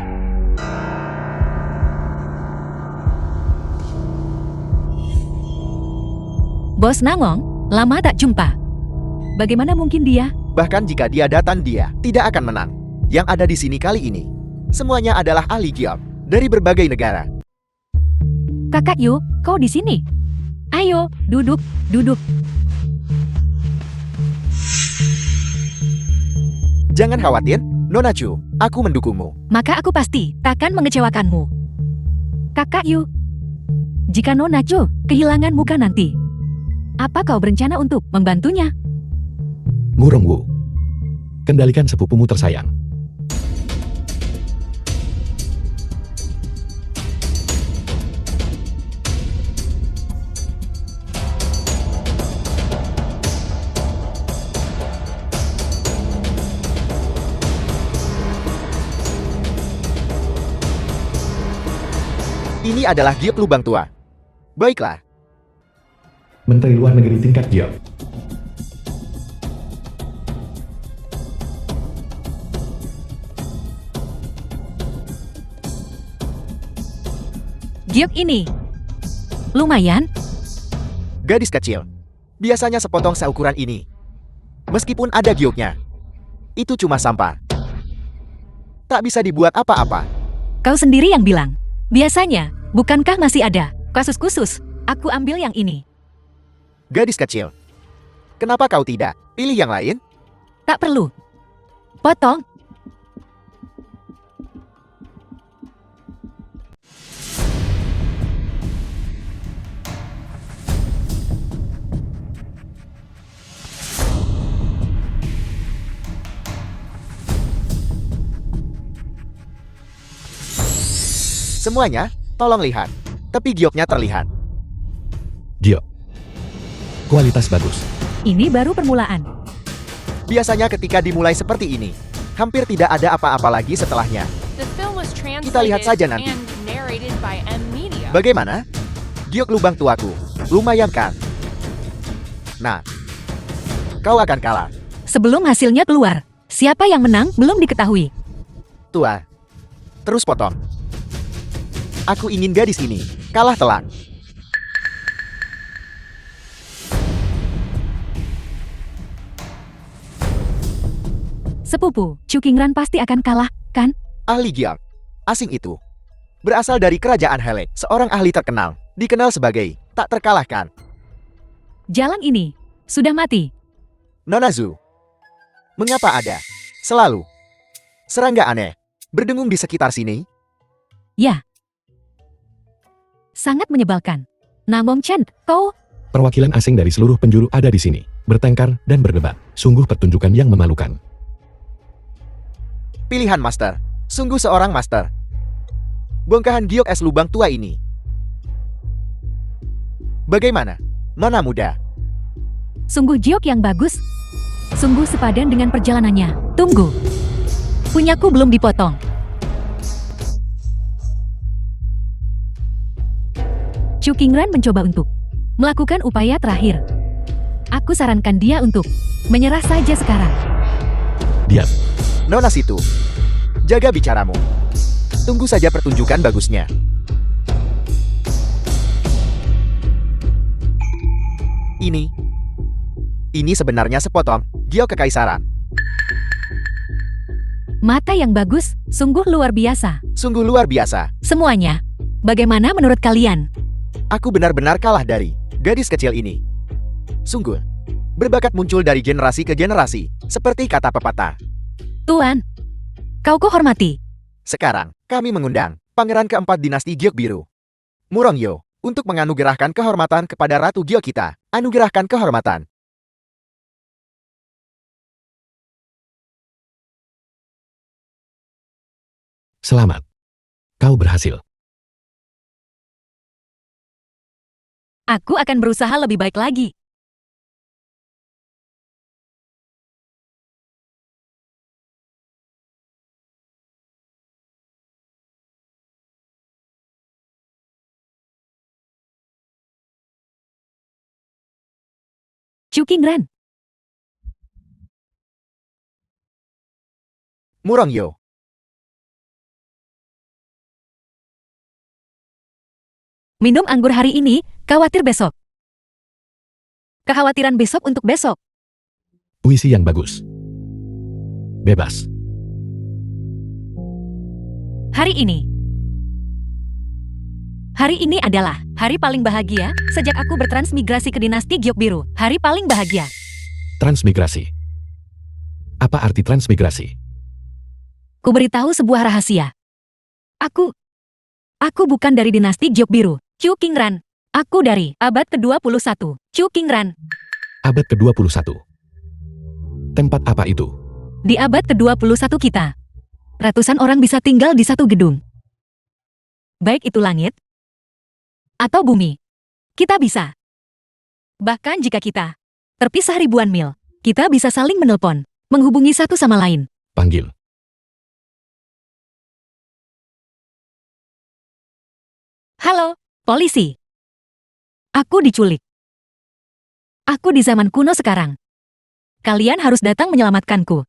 Bos Nangong, lama tak jumpa. Bagaimana mungkin dia? Bahkan jika dia datang, dia tidak akan menang. Yang ada di sini kali ini, semuanya adalah ahli giok dari berbagai negara. Kakak Yu, kau di sini. Ayo, duduk, duduk. Jangan khawatir, Nona Chu, aku mendukungmu. Maka aku pasti takkan mengecewakanmu. Kakak Yu, jika Nona Chu kehilangan muka nanti, apa kau berencana untuk membantunya? Murong Wu, kendalikan sepupumu tersayang. Ini adalah giok lubang tua. Baiklah, Menteri Luar Negeri tingkat Guild. Giok ini lumayan. gadis kecil. Biasanya sepotong seukuran ini. Meskipun ada gioknya, itu cuma sampah. Tak bisa dibuat apa-apa. Kau sendiri yang bilang. Biasanya, bukankah masih ada kasus khusus? Aku ambil yang ini. Gadis kecil, kenapa kau tidak pilih yang lain? Tak perlu. Potong. Semuanya, tolong lihat. Tepi gioknya terlihat. Giok. Kualitas bagus. Ini baru permulaan. Biasanya ketika dimulai seperti ini, hampir tidak ada apa-apa lagi setelahnya. The film was Kita lihat saja nanti. and narrated by M Media. Bagaimana? Giok lubang tuaku. Lumayan kan? Nah, kau akan kalah. Sebelum hasilnya keluar, siapa yang menang belum diketahui. Tua. Terus potong. Aku ingin gadis ini kalah telak. Sepupu, Chu Qingran pasti akan kalah, kan? Ahli giok. Asing itu. Berasal dari kerajaan Hele, seorang ahli terkenal. Dikenal sebagai tak terkalahkan. Jalang ini sudah mati. Nona Zhu. Mengapa ada selalu serangga aneh berdengung di sekitar sini? Ya. Sangat menyebalkan. Namong Chen, kau... Perwakilan asing dari seluruh penjuru ada di sini, bertengkar dan berdebat. Sungguh pertunjukan yang memalukan. Pilihan master. Sungguh seorang master. Bongkahan giok es lubang tua ini. Bagaimana? Nona muda. Sungguh jiok yang bagus. Sungguh sepadan dengan perjalanannya. Tunggu. Punyaku belum dipotong. Chu Qingran mencoba untuk melakukan upaya terakhir. Aku sarankan dia untuk menyerah saja sekarang. Diam. Nona situ. Jaga bicaramu. Tunggu saja pertunjukan bagusnya. Ini sebenarnya sepotong giok kekaisaran. Mata yang bagus, sungguh luar biasa. Sungguh luar biasa. Semuanya. Bagaimana menurut kalian? Aku benar-benar kalah dari gadis kecil ini. Sungguh. Berbakat muncul dari generasi ke generasi, seperti kata pepatah. Tuan, kau hormati. Sekarang, kami mengundang Pangeran keempat dinasti Giok Biru, Murongyo, untuk menganugerahkan kehormatan kepada Ratu Giok kita. Anugerahkan kehormatan. Selamat. Kau berhasil. Aku akan berusaha lebih baik lagi. Chu Qingran, Murongyo. minum anggur hari ini, khawatir besok. Kekhawatiran besok untuk besok. Puisi yang bagus. Bebas. Hari ini. Hari ini adalah hari paling bahagia sejak aku bertransmigrasi ke dinasti Giok Biru. Hari paling bahagia. Transmigrasi. Apa arti transmigrasi? Ku beritahu sebuah rahasia. Aku bukan dari dinasti Giok Biru. Chu Qingran. Aku dari abad ke-21. Chu Qingran. Abad ke-21. Tempat apa itu? Di abad ke-21 kita. Ratusan orang bisa tinggal di satu gedung. Baik itu langit atau bumi. Kita bisa. Bahkan jika kita terpisah ribuan mil, kita bisa saling menelpon, menghubungi satu sama lain. Panggil. Halo, polisi. Aku diculik. Aku di zaman kuno sekarang. Kalian harus datang menyelamatkanku.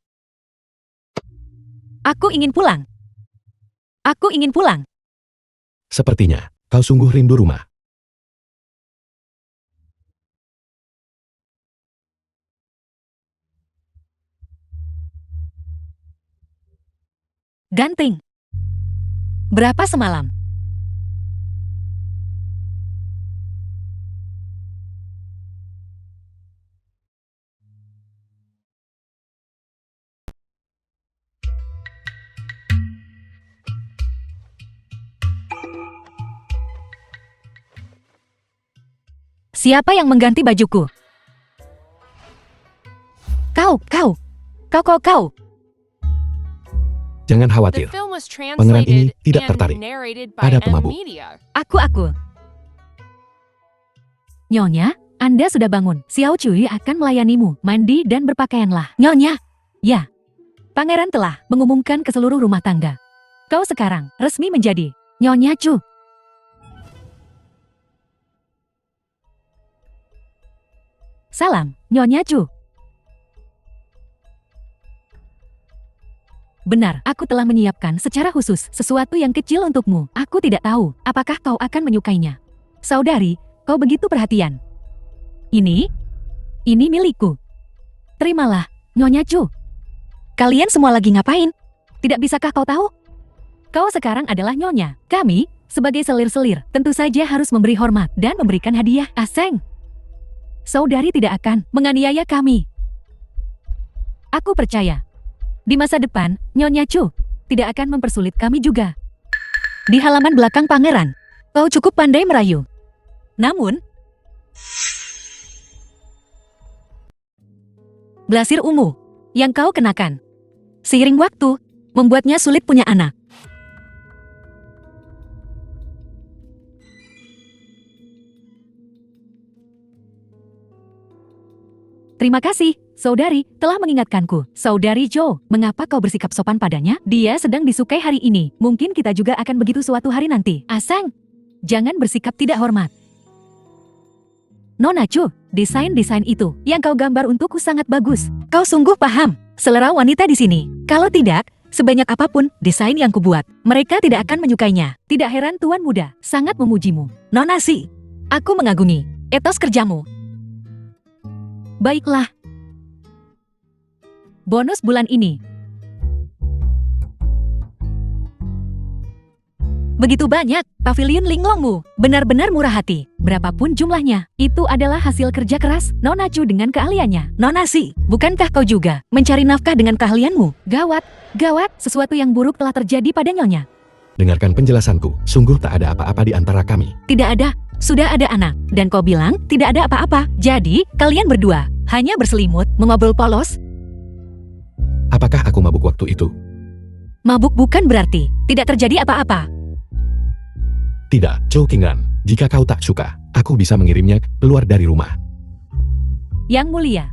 Aku ingin pulang. Aku ingin pulang. Sepertinya, kau sungguh rindu rumah. Ganting. Berapa semalam? Siapa yang mengganti bajuku? Kau. Jangan The khawatir. film was Pangeran ini translated tidak and tertarik narrated pada by M pemabuk. Media. Aku. Nyonya, Anda sudah bangun. Xiao Cui akan melayanimu. Mandi dan berpakaianlah. Nyonya. Ya. Pangeran telah mengumumkan ke seluruh rumah tangga. Kau sekarang resmi menjadi Nyonya Chu. Salam, Nyonya Chu. Benar, aku telah menyiapkan secara khusus sesuatu yang kecil untukmu. Aku tidak tahu apakah kau akan menyukainya. Saudari, kau begitu perhatian. Ini milikku. Terimalah, Nyonya Chu. Kalian semua lagi ngapain? Tidak bisakah kau tahu? Kau sekarang adalah nyonya. Kami, sebagai selir-selir, tentu saja harus memberi hormat dan memberikan hadiah. Aseng, saudari tidak akan menganiaya kami. Aku percaya. Di masa depan, Nyonya Chu tidak akan mempersulit kami juga. Di halaman belakang pangeran, kau cukup pandai merayu. Namun, blasir ungu yang kau kenakan seiring waktu membuatnya sulit punya anak. Terima kasih, saudari, telah mengingatkanku. Saudari Jo, mengapa kau bersikap sopan padanya? Dia sedang disukai hari ini. Mungkin kita juga akan begitu suatu hari nanti. Asang, jangan bersikap tidak hormat. Nona Chu, desain-desain itu yang kau gambar untukku sangat bagus. Kau sungguh paham selera wanita di sini. Kalau tidak, sebanyak apapun desain yang kubuat, mereka tidak akan menyukainya. Tidak heran tuan muda sangat memujimu. Nona Si, aku mengagumi etos kerjamu. Baiklah. Bonus bulan ini. Begitu banyak, pavilion linglongmu. Benar-benar murah hati. Berapapun jumlahnya, itu adalah hasil kerja keras Nona Chu dengan keahliannya. Nona Si, bukankah kau juga mencari nafkah dengan keahlianmu? Gawat, gawat, sesuatu yang buruk telah terjadi pada Nyonya. Dengarkan penjelasanku, sungguh tak ada apa-apa di antara kami. Tidak ada, sudah ada anak. Dan kau bilang tidak ada apa-apa. Jadi, kalian berdua hanya berselimut, mengobrol polos. Apakah aku mabuk waktu itu? Mabuk bukan berarti tidak terjadi apa-apa. Tidak, Chow Qingran. Jika kau tak suka, aku bisa mengirimnya keluar dari rumah. Yang mulia,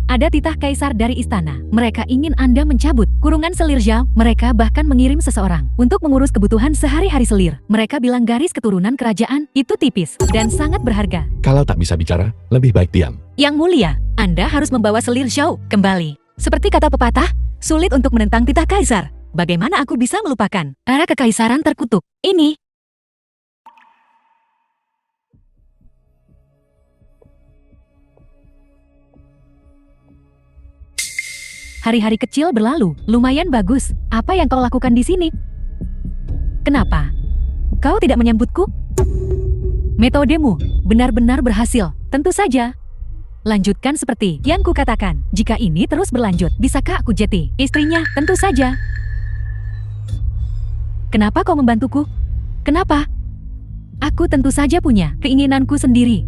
ada titah kaisar dari istana. Mereka ingin Anda mencabut kurungan selir Zhao. Mereka bahkan mengirim seseorang untuk mengurus kebutuhan sehari-hari selir. Mereka bilang garis keturunan kerajaan itu tipis dan sangat berharga. Kalau tak bisa bicara, lebih baik diam. Yang mulia, Anda harus membawa selir Zhao kembali. Seperti kata pepatah, sulit untuk menentang titah kaisar. Bagaimana aku bisa melupakan era kekaisaran terkutuk ini? Hari-hari kecil berlalu, lumayan bagus. Apa yang kau lakukan di sini? Kenapa? Kau tidak menyambutku? Metodemu benar-benar berhasil, tentu saja. Lanjutkan seperti yang kukatakan. Jika ini terus berlanjut, bisakah aku jadi istrinya? Tentu saja. Kenapa kau membantuku? Kenapa? Aku tentu saja punya keinginanku sendiri.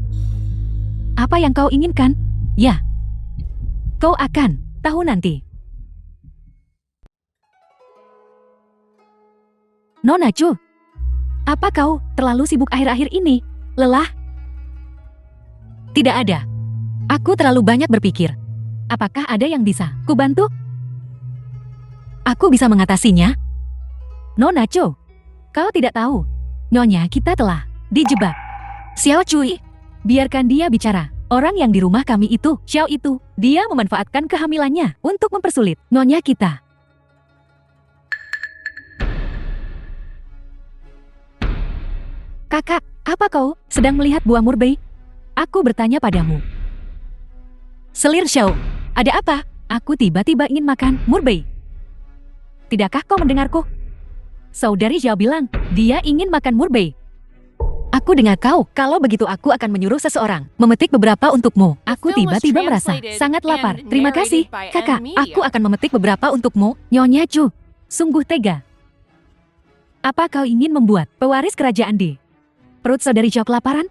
Apa yang kau inginkan? Ya, kau akan tahu nanti. Nona Chu, apa kau terlalu sibuk akhir-akhir ini? Lelah? Tidak ada. Aku terlalu banyak berpikir. Apakah ada yang bisa kubantu? Aku bisa mengatasinya. Nona Chu, kau tidak tahu. Nyonya kita telah dijebak. Xiao Cui, biarkan dia bicara. Orang yang di rumah kami itu, Xiao itu, dia memanfaatkan kehamilannya untuk mempersulit nyonya kita. Kakak, apa kau sedang melihat buah murbei? Aku bertanya padamu. Selir Xiao, ada apa? Aku tiba-tiba ingin makan murbei. Tidakkah kau mendengarku? Saudari Xiao bilang, dia ingin makan murbei. Aku dengar kau, kalau begitu aku akan menyuruh seseorang memetik beberapa untukmu. Aku tiba-tiba merasa sangat lapar. Terima kasih, kakak. Aku akan memetik beberapa untukmu, Nyonya Chu. Sungguh tega. Apa kau ingin membuat pewaris kerajaan di perut saudari Xiao kelaparan?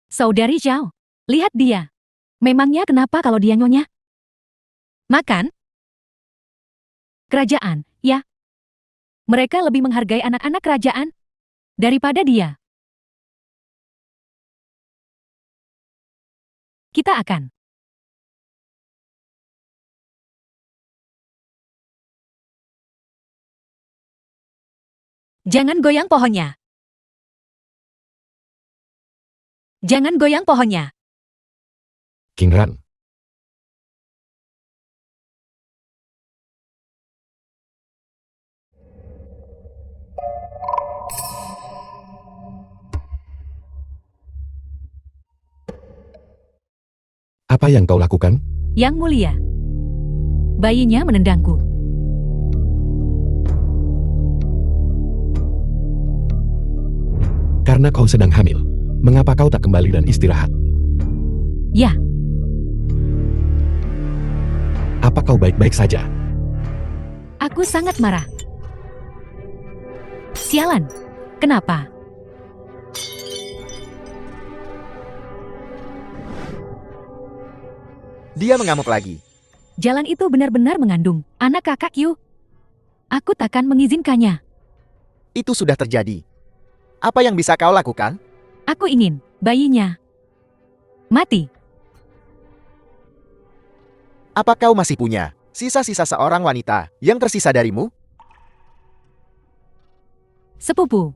Saudari Xiao, lihat dia. Memangnya kenapa kalau dia nyonya? Makan? Kerajaan, ya. Mereka lebih menghargai anak-anak kerajaan daripada dia. Kita akan jangan goyang pohonnya. Jangan goyang pohonnya. Qingran, Apa yang kau lakukan? Yang mulia. Bayinya menendangku. Karena kau sedang hamil. Mengapa kau tak kembali dan istirahat? Ya, Apa kau baik-baik saja? aku sangat marah. Sialan. Kenapa? Dia mengamuk lagi. Jalan itu benar-benar mengandung anak kakak Yu. Aku takkan mengizinkannya. Itu sudah terjadi. Apa yang bisa kau lakukan? Aku ingin bayinya mati. Apa kau masih punya sisa-sisa seorang wanita yang tersisa darimu? Sepupu.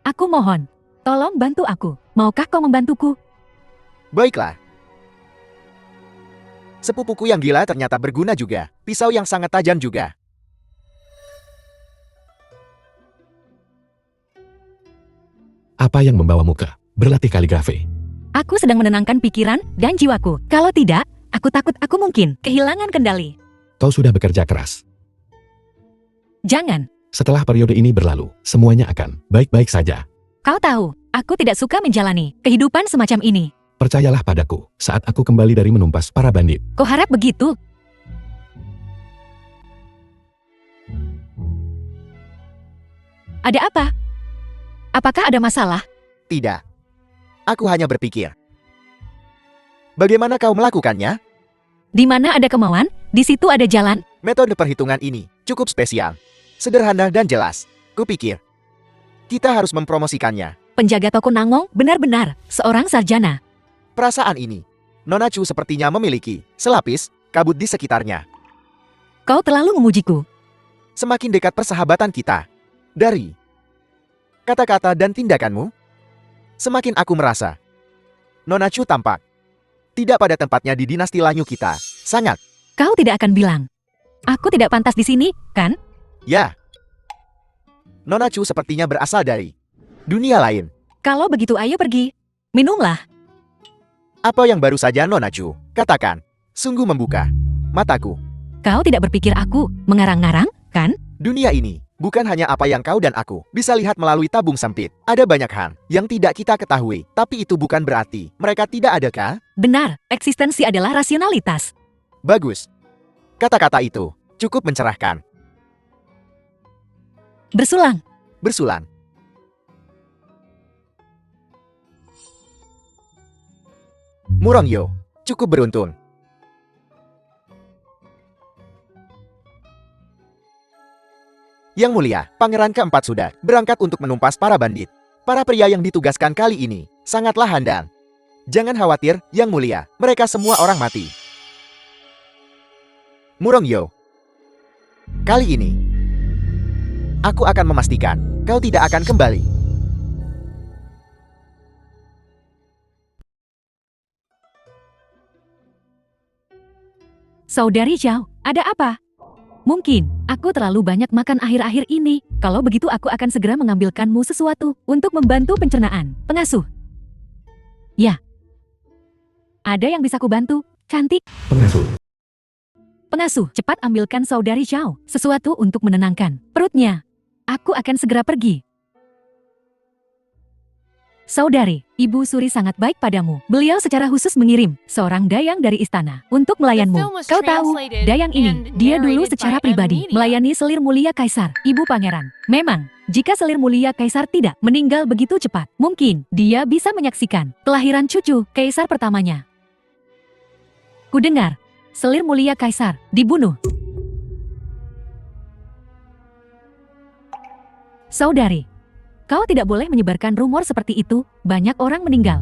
Aku mohon, tolong bantu aku. Maukah kau membantuku? Baiklah. Sepupuku yang gila ternyata berguna juga. Pisau yang sangat tajam juga. Apa yang membawamu ke berlatih kaligrafi? Aku sedang menenangkan pikiran dan jiwaku. Kalau tidak, aku takut aku mungkin kehilangan kendali. Kau sudah bekerja keras. Jangan. Setelah periode ini berlalu, semuanya akan baik-baik saja. Kau tahu, aku tidak suka menjalani kehidupan semacam ini. Percayalah padaku, saat aku kembali dari menumpas para bandit. Kau harap begitu? Ada apa? Apakah ada masalah? Tidak. Aku hanya berpikir. Bagaimana kau melakukannya? Di mana ada kemauan, di situ ada jalan. Metode perhitungan ini cukup spesial. Sederhana dan jelas. Kupikir. Kita harus mempromosikannya. Penjaga toko Nangong benar-benar seorang sarjana. Perasaan ini, Nona Chu sepertinya memiliki selapis kabut di sekitarnya. Kau terlalu memujiku. Semakin dekat persahabatan kita. Dari kata-kata dan tindakanmu, semakin aku merasa Nona Chu tampak tidak pada tempatnya di dinasti Lanyu kita. Sangat. Kau tidak akan bilang, aku tidak pantas di sini, kan? Ya. Nona Chu sepertinya berasal dari dunia lain. Kalau begitu ayo pergi. Minumlah. Apa yang baru saja Nona Chu katakan sungguh membuka mataku. Kau tidak berpikir aku mengarang-ngarang, kan? Dunia ini bukan hanya apa yang kau dan aku bisa lihat melalui tabung sempit. Ada banyak hal yang tidak kita ketahui, tapi itu bukan berarti mereka tidak ada, kah? Benar, eksistensi adalah rasionalitas. Bagus. Kata-kata itu cukup mencerahkan. Bersulang. Bersulan. Murongyo cukup beruntung. Yang mulia, pangeran keempat sudah berangkat untuk menumpas para bandit. Para pria yang ditugaskan kali ini sangatlah handal. Jangan khawatir, Yang mulia, mereka semua orang mati. Murongyo, kali ini aku akan memastikan kau tidak akan kembali. Saudari Zhao, ada apa? Mungkin, aku terlalu banyak makan akhir-akhir ini. Kalau begitu aku akan segera mengambilkanmu sesuatu untuk membantu pencernaan. Pengasuh. Ya. Ada yang bisa kubantu? Cantik. Pengasuh. Pengasuh, cepat ambilkan saudari Zhao sesuatu untuk menenangkan perutnya. Aku akan segera pergi. Saudari, Ibu Suri sangat baik padamu. Beliau secara khusus mengirim seorang dayang dari istana untuk melayanmu. Kau tahu, dayang ini, dia dulu secara pribadi melayani selir mulia Kaisar, Ibu Pangeran. Memang, jika selir mulia Kaisar tidak meninggal begitu cepat, mungkin dia bisa menyaksikan kelahiran cucu Kaisar pertamanya. Kudengar, selir mulia Kaisar dibunuh. Saudari, kau tidak boleh menyebarkan rumor seperti itu. Banyak orang meninggal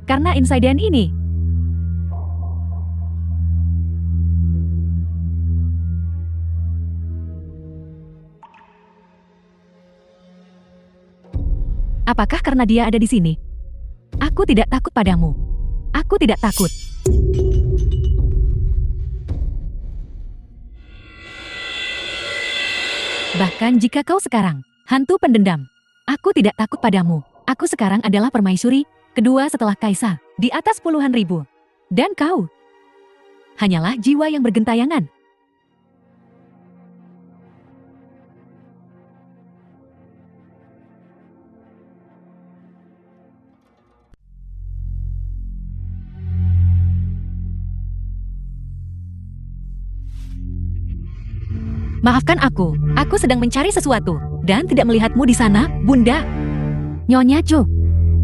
karena insiden ini. Apakah karena dia ada di sini? Aku tidak takut padamu. Aku tidak takut. Bahkan jika kau sekarang hantu pendendam, aku tidak takut padamu. Aku sekarang adalah permaisuri kedua setelah Kaisar, di atas puluhan ribu. Dan kau hanyalah jiwa yang bergentayangan. Maafkan aku sedang mencari sesuatu, dan tidak melihatmu di sana, Bunda. Nyonya Chu,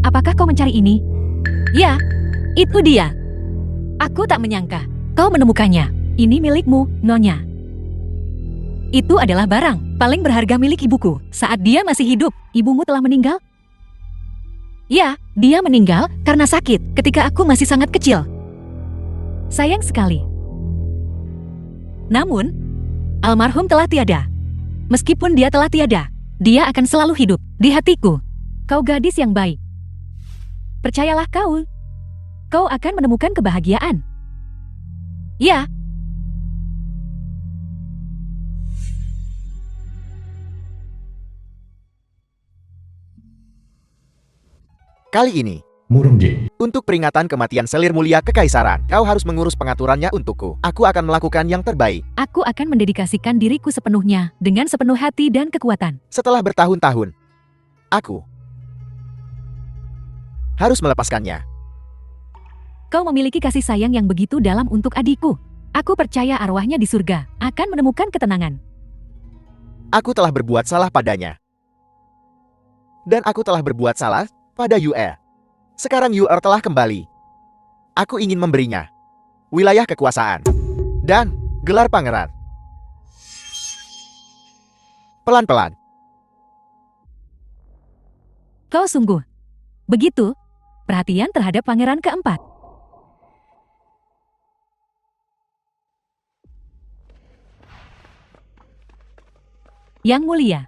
apakah kau mencari ini? Ya, itu dia. Aku tak menyangka, kau menemukannya. Ini milikmu, Nyonya. Itu adalah barang paling berharga milik ibuku. Saat dia masih hidup, ibumu telah meninggal? Ya, dia meninggal karena sakit ketika aku masih sangat kecil. Sayang sekali. Namun, almarhum telah tiada. Meskipun dia telah tiada, dia akan selalu hidup di hatiku. Kau gadis yang baik. Percayalah kau akan menemukan kebahagiaan. Ya. Kali ini, Murong J. untuk peringatan kematian selir mulia kekaisaran, kau harus mengurus pengaturannya untukku. Aku akan melakukan yang terbaik. Aku akan mendedikasikan diriku sepenuhnya, dengan sepenuh hati dan kekuatan. Setelah bertahun-tahun, aku harus melepaskannya. Kau memiliki kasih sayang yang begitu dalam untuk adikku. Aku percaya arwahnya di surga akan menemukan ketenangan. Aku telah berbuat salah padanya. Dan aku telah berbuat salah pada Yue. Sekarang Yue telah kembali. Aku ingin memberinya wilayah kekuasaan dan gelar pangeran. Pelan-pelan. Kau sungguh begitu perhatian terhadap pangeran keempat. Yang mulia,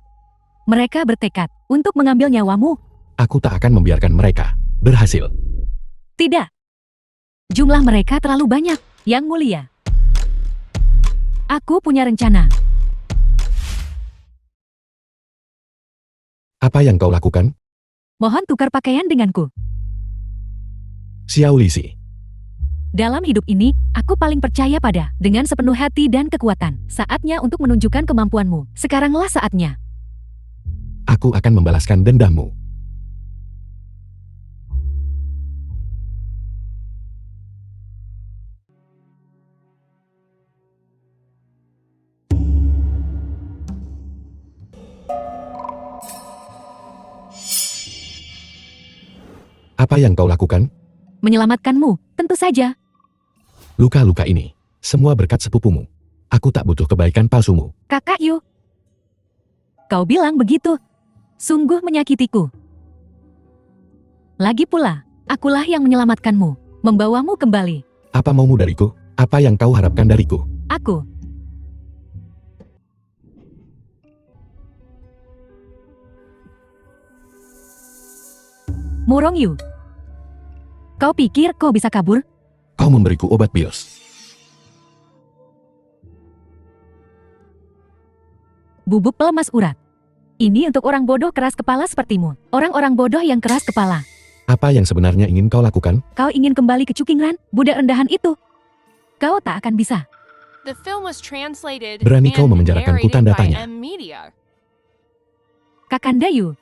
mereka bertekad untuk mengambil nyawamu. Aku tak akan membiarkan mereka berhasil. Tidak. Jumlah mereka terlalu banyak, Yang mulia. Aku punya rencana. Apa yang kau lakukan? Mohon tukar pakaian denganku. Xiao Lisi. Dalam hidup ini, aku paling percaya pada dengan sepenuh hati dan kekuatan. Saatnya untuk menunjukkan kemampuanmu. Sekaranglah saatnya. Aku akan membalaskan dendammu. Apa yang kau lakukan? Menyelamatkanmu, tentu saja. Luka-luka ini, semua berkat sepupumu. Aku tak butuh kebaikan palsumu. Kakak Yu. Kau bilang begitu. Sungguh menyakitiku. Lagi pula, akulah yang menyelamatkanmu, membawamu kembali. Apa maumu dariku? Apa yang kau harapkan dariku? Aku. Murong Yu. Kau pikir kau bisa kabur? Kau memberiku obat bios. Bubuk pelemas urat. Ini untuk orang bodoh keras kepala sepertimu. Orang-orang bodoh yang keras kepala. Apa yang sebenarnya ingin kau lakukan? Kau ingin kembali ke Cukingran, budak rendahan itu. Kau tak akan bisa. The film was translated Berani kau and memenjarakanku, narrated tanda by tanya. M Media. Kakanda Yu.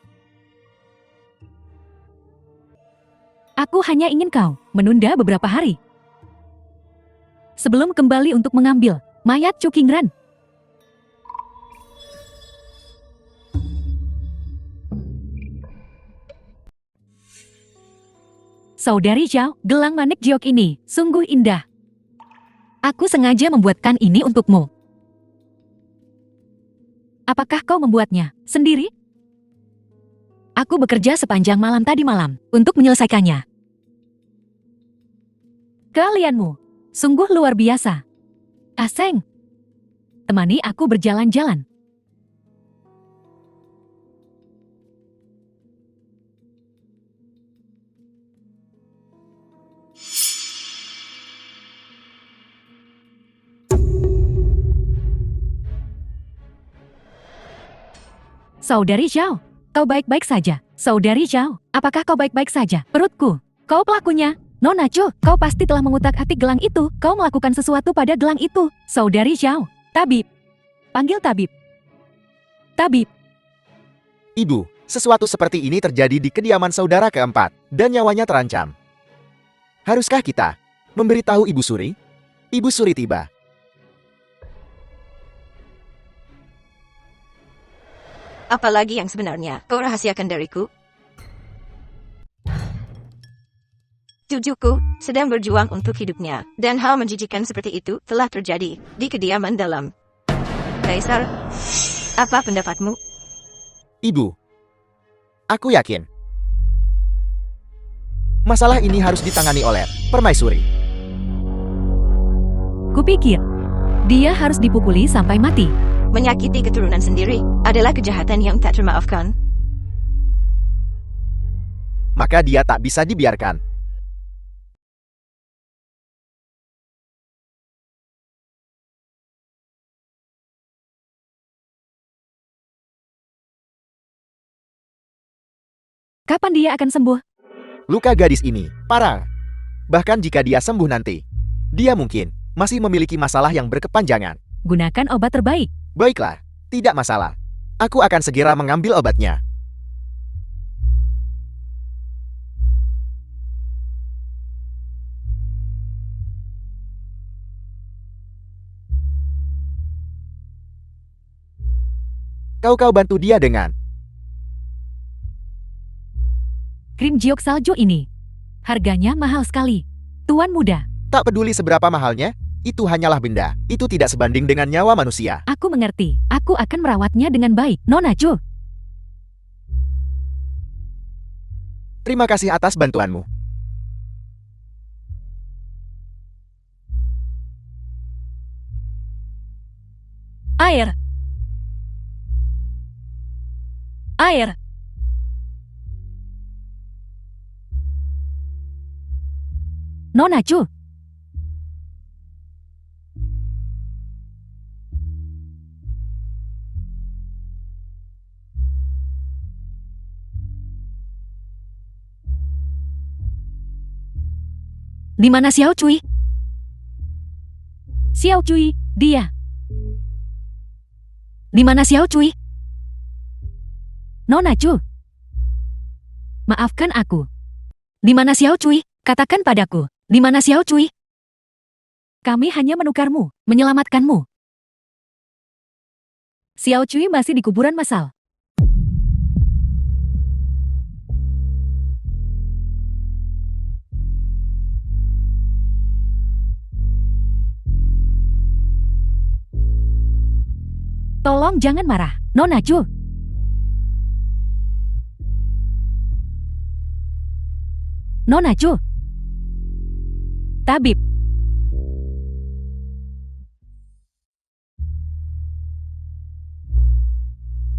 Aku hanya ingin kau menunda beberapa hari. Sebelum kembali untuk mengambil mayat Cukingran. Saudari Zhao, gelang manik jiok ini sungguh indah. Aku sengaja membuatkan ini untukmu. Apakah kau membuatnya sendiri? Aku bekerja sepanjang malam tadi malam untuk menyelesaikannya. Keahlianmu sungguh luar biasa. Aseng, temani aku berjalan-jalan. Saudari Zhao, kau baik-baik saja. Saudari Zhao, apakah kau baik-baik saja? Perutku, kau pelakunya. Nona Chu, kau pasti telah mengutak-atik gelang itu. Kau melakukan sesuatu pada gelang itu. Saudari Xiao. Tabib. Panggil tabib. Tabib. Ibu, sesuatu seperti ini terjadi di kediaman saudara keempat, dan nyawanya terancam. Haruskah kita memberitahu Ibu Suri? Ibu Suri tiba. Apalagi yang sebenarnya kau rahasiakan dariku? Cucuku sedang berjuang untuk hidupnya, dan hal menjijikan seperti itu telah terjadi di kediaman dalam. Kaisar, apa pendapatmu? Ibu, aku yakin masalah ini harus ditangani oleh Permaisuri. Kupikir, dia harus dipukuli sampai mati. Menyakiti keturunan sendiri adalah kejahatan yang tak termaafkan. Maka dia tak bisa dibiarkan. Kapan dia akan sembuh? Luka gadis ini parah. Bahkan jika dia sembuh nanti, dia mungkin masih memiliki masalah yang berkepanjangan. Gunakan obat terbaik. Baiklah, tidak masalah. Aku akan segera mengambil obatnya. Kau bantu dia dengan Krim jiok salju ini. Harganya mahal sekali. Tuan muda, tak peduli seberapa mahalnya, itu hanyalah benda. Itu tidak sebanding dengan nyawa manusia. aku mengerti. Aku akan merawatnya dengan baik. Nona Chu. Terima kasih atas bantuanmu. Air. Air. Nona Chu. Di mana Xiao Cui? Xiao Cui, dia. Di mana Xiao Cui? Nona Chu. Maafkan aku. Di mana Xiao Cui? Katakan padaku, di mana Xiao Cui? Kami hanya menukarmu, menyelamatkanmu. Xiao Cui masih di kuburan massal. Tolong jangan marah, Nona Chu. Nona Chu. Tabib.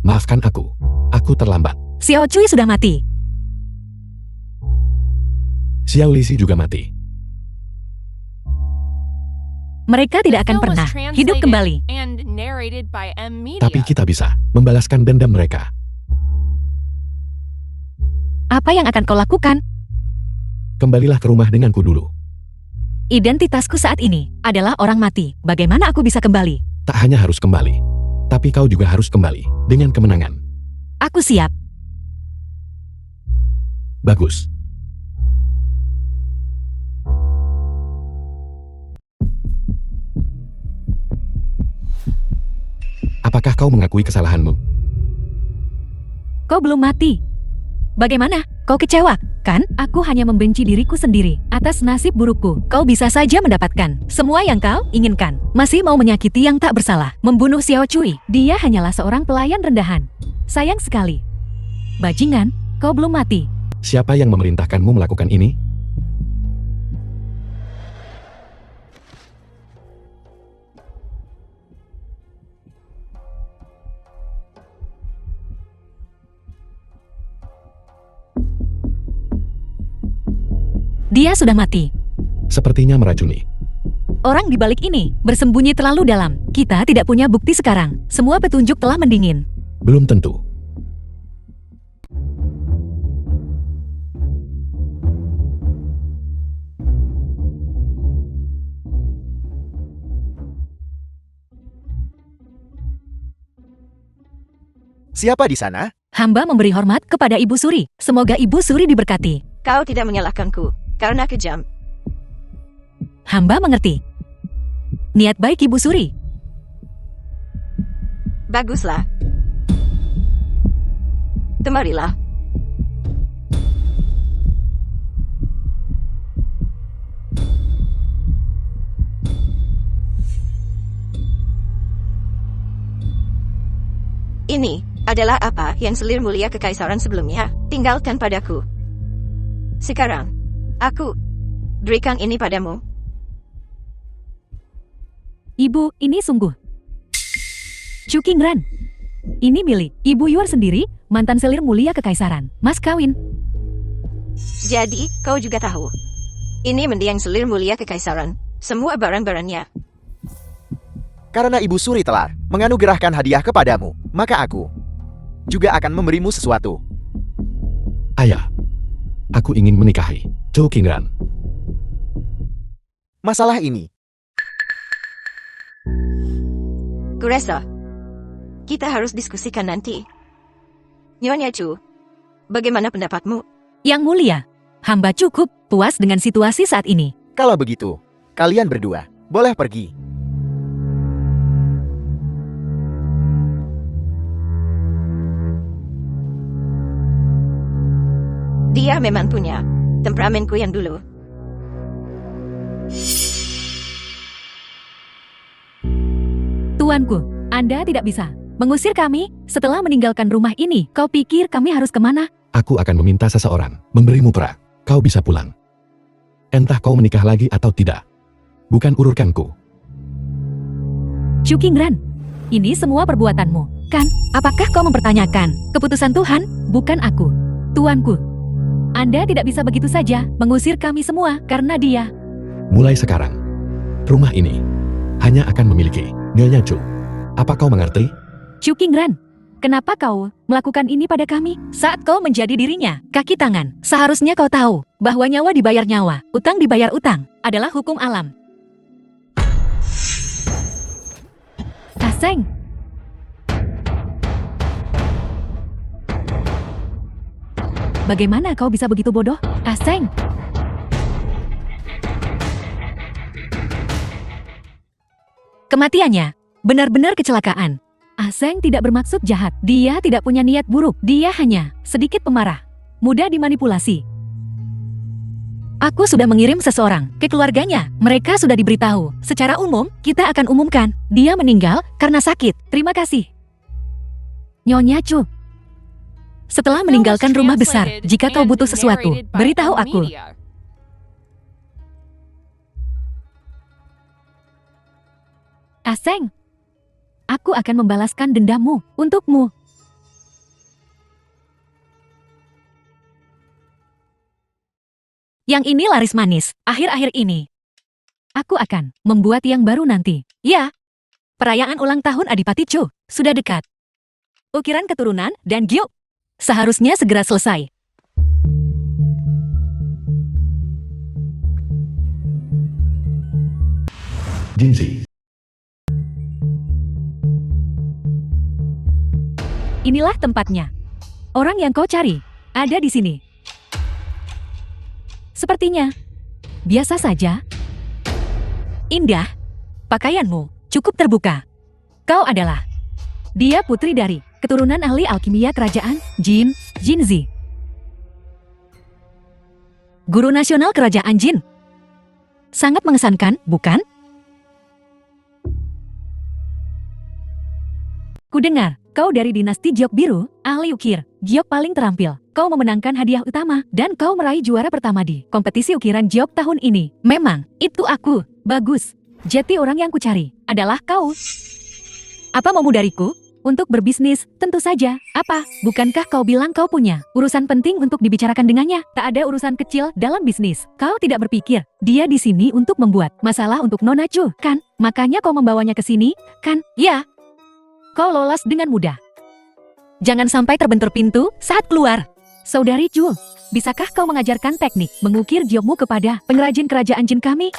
Maafkan aku. Aku terlambat. Xiao Cui sudah mati. Xiao Lisi juga mati. Mereka tidak akan The film was pernah hidup translated kembali. and narrated by M Media. Tapi kita bisa membalaskan dendam mereka. Apa yang akan kau lakukan? Kembalilah ke rumah denganku dulu. Identitasku saat ini adalah orang mati. Bagaimana aku bisa kembali? Tak hanya harus kembali, tapi kau juga harus kembali dengan kemenangan. Aku siap. Bagus. Apakah kau mengakui kesalahanmu? Kau belum mati. Bagaimana? Kau kecewa, kan? Aku hanya membenci diriku sendiri atas nasib burukku. Kau bisa saja mendapatkan semua yang kau inginkan. Masih mau menyakiti yang tak bersalah. Membunuh Xiao Cui. Dia hanyalah seorang pelayan rendahan. Sayang sekali. Bajingan, kau belum mati. Siapa yang memerintahkanmu melakukan ini? Dia sudah mati. Sepertinya meracuni. Orang di balik ini bersembunyi terlalu dalam. Kita tidak punya bukti sekarang. Semua petunjuk telah mendingin. Belum tentu. Siapa di sana? Hamba memberi hormat kepada Ibu Suri. Semoga Ibu Suri diberkati. Kau tidak menyalahkanku, karena kejam. Hamba mengerti. Niat baik Ibu Suri. Baguslah. Kemarilah. Ini adalah apa yang selir mulia kekaisaran sebelumnya tinggalkan padaku. Sekarang, aku berikan ini padamu. Ibu, ini sungguh. Cukingran. Ini milik Ibu Yuar sendiri, mantan selir mulia kekaisaran. Mas kawin. Jadi, kau juga tahu. Ini mendiang selir mulia kekaisaran. Semua barang-barangnya. Karena Ibu Suri telah menganugerahkan hadiah kepadamu, maka aku juga akan memberimu sesuatu. Ayah, aku ingin menikahi Cho Qingran. Masalah ini, Kurasa, kita harus diskusikan nanti. Nyonya Chu, bagaimana pendapatmu? Yang mulia, hamba cukup puas dengan situasi saat ini. kalau begitu, kalian berdua boleh pergi. Dia memang punya temperamenku yang dulu. Tuanku, Anda tidak bisa mengusir kami setelah meninggalkan rumah ini. Kau pikir kami harus kemana? Aku akan meminta seseorang memberimu perak. Kau bisa pulang. Entah kau menikah lagi atau tidak. Bukan urusanku. Cukingran, ini semua perbuatanmu, kan? Apakah kau mempertanyakan keputusan Tuhan, bukan aku? Tuanku, Anda tidak bisa begitu saja mengusir kami semua karena dia. Mulai sekarang, rumah ini hanya akan memiliki Nyonya Chu. Apa kau mengerti? Cukingran, kenapa kau melakukan ini pada kami? Saat kau menjadi dirinya, kaki tangan, seharusnya kau tahu bahwa nyawa dibayar nyawa, utang dibayar utang, adalah hukum alam. Kaseng. Bagaimana kau bisa begitu bodoh, Kaseng? Kematiannya benar-benar kecelakaan. Aseng tidak bermaksud jahat. Dia tidak punya niat buruk. Dia hanya sedikit pemarah. Mudah dimanipulasi. Aku sudah mengirim seseorang ke keluarganya. Mereka sudah diberitahu. Secara umum, kita akan umumkan. Dia meninggal karena sakit. Terima kasih. Nyonya Chu. Setelah meninggalkan rumah besar, jika kau butuh sesuatu, beritahu aku. Aseng, aku akan membalaskan dendammu untukmu. Yang ini laris manis, akhir-akhir ini. Aku akan membuat yang baru nanti. Ya, perayaan ulang tahun Adipati Chu sudah dekat. Ukiran keturunan dan giok seharusnya segera selesai. Jinzi. Inilah tempatnya. Orang yang kau cari ada di sini. Sepertinya biasa saja. Indah. Pakaianmu cukup terbuka. Kau adalah dia putri dari keturunan ahli alkimia kerajaan Jin, Jinzi. Guru nasional kerajaan Jin. Sangat mengesankan, bukan? Kudengar, kau dari dinasti Giok Biru, ahli ukir, Giok paling terampil. Kau memenangkan hadiah utama, dan kau meraih juara pertama di kompetisi ukiran Giok tahun ini. Memang, itu aku. Bagus. Jadi orang yang kucari adalah kau. Apa maumu dariku? Untuk berbisnis, tentu saja. Apa? Bukankah kau bilang kau punya urusan penting untuk dibicarakan dengannya? Tak ada urusan kecil dalam bisnis. Kau tidak berpikir, dia di sini untuk membuat masalah untuk Nona Chu, kan? Makanya kau membawanya ke sini, kan? Ya. Kau lolos dengan mudah. Jangan sampai terbentur pintu saat keluar. Saudari Chu, bisakah kau mengajarkan teknik mengukir giokmu kepada pengrajin kerajaan Jin kami?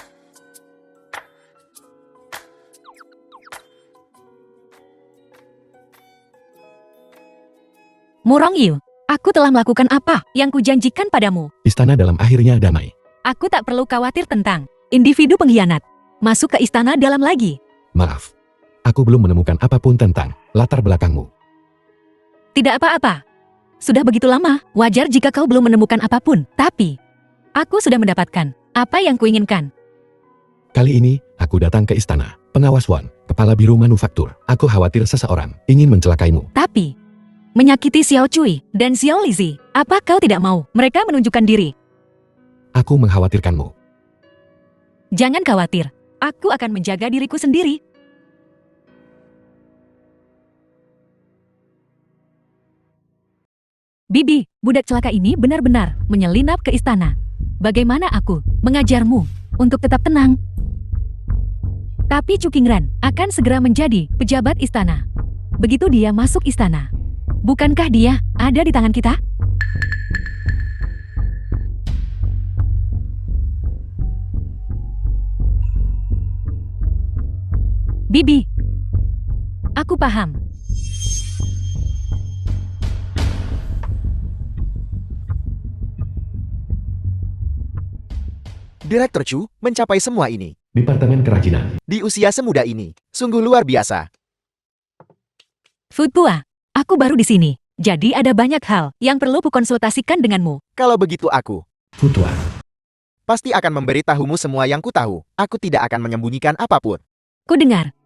Murong Yu, aku telah melakukan apa yang kujanjikan padamu. Istana dalam akhirnya damai. Aku tak perlu khawatir tentang individu pengkhianat. Masuk ke istana dalam lagi. Maaf. Aku belum menemukan apapun tentang latar belakangmu. Tidak apa-apa. Sudah begitu lama, wajar jika kau belum menemukan apapun. Tapi, aku sudah mendapatkan apa yang kuinginkan. Kali ini, aku datang ke istana. Pengawas Wan, kepala biru manufaktur. Aku khawatir seseorang ingin mencelakaimu. Tapi, menyakiti Xiao Cui dan Xiao Lizi. Apa kau tidak mau mereka menunjukkan diri? Aku mengkhawatirkanmu. Jangan khawatir. Aku akan menjaga diriku sendiri. Bibi, budak celaka ini benar-benar menyelinap ke istana. Bagaimana aku mengajarmu untuk tetap tenang? Tapi Cukingran akan segera menjadi pejabat istana. Begitu dia masuk istana, bukankah dia ada di tangan kita? Bibi, aku paham. Direktur Chu mencapai semua ini. Departemen Kerajinan. Di usia semuda ini, sungguh luar biasa. Futpua, aku baru di sini. Jadi ada banyak hal yang perlu kukonsultasikan denganmu. Kalau begitu aku, Futwa. pasti akan memberitahumu semua yang kutahu. Aku tidak akan menyembunyikan apapun. Ku dengar,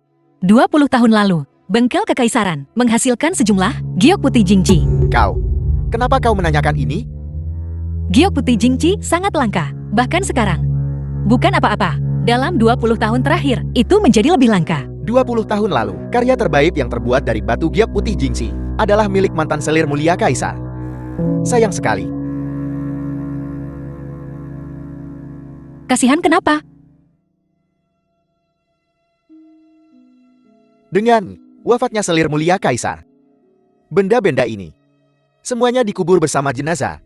20 tahun lalu, bengkel kekaisaran menghasilkan sejumlah giok putih Jingci. Kenapa kau menanyakan ini? Giok putih Jingci sangat langka, bahkan sekarang. Bukan apa-apa, dalam 20 tahun terakhir, itu menjadi lebih langka. 20 tahun lalu, karya terbaik yang terbuat dari batu giok putih Jingxi adalah milik mantan selir mulia kaisar. Sayang sekali. Kasihan kenapa? Dengan wafatnya selir mulia kaisar, benda-benda ini semuanya dikubur bersama jenazah.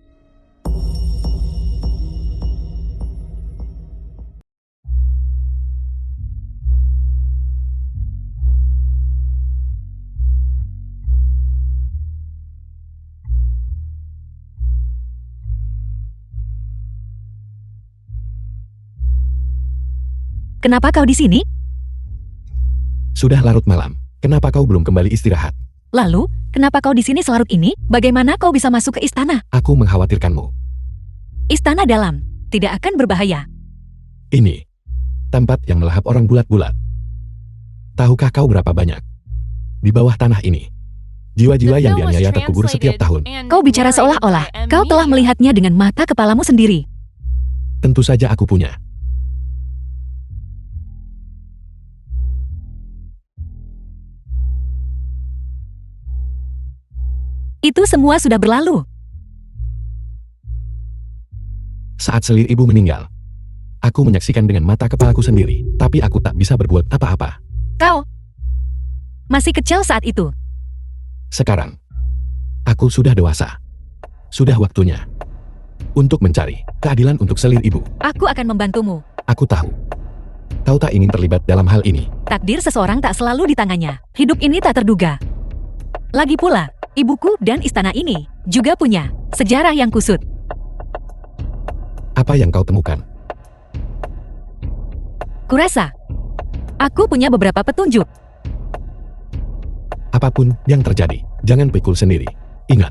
Kenapa kau di sini? Sudah larut malam. Kenapa kau belum kembali istirahat? Lalu, kenapa kau di sini selarut ini? Bagaimana kau bisa masuk ke istana? Aku mengkhawatirkanmu. Istana dalam, tidak akan berbahaya. Ini tempat yang melahap orang bulat-bulat. Tahukah kau berapa banyak di bawah tanah ini jiwa-jiwa yang dianiaya terkubur setiap tahun? Kau bicara seolah-olah kau telah melihatnya dengan mata kepalamu sendiri. Tentu saja aku punya. Itu semua sudah berlalu. Saat selir ibu meninggal, aku menyaksikan dengan mata kepalaku sendiri, tapi aku tak bisa berbuat apa-apa. Kau masih kecil saat itu. Sekarang, aku sudah dewasa. Sudah waktunya untuk mencari keadilan untuk selir ibu. Aku akan membantumu. Aku tahu. Kau tak ingin terlibat dalam hal ini. Takdir seseorang tak selalu di tangannya. Hidup ini tak terduga. Lagi pula, ibuku dan istana ini juga punya sejarah yang kusut. Apa yang kau temukan? Kurasa, aku punya beberapa petunjuk. Apapun yang terjadi, jangan pikul sendiri. Ingat,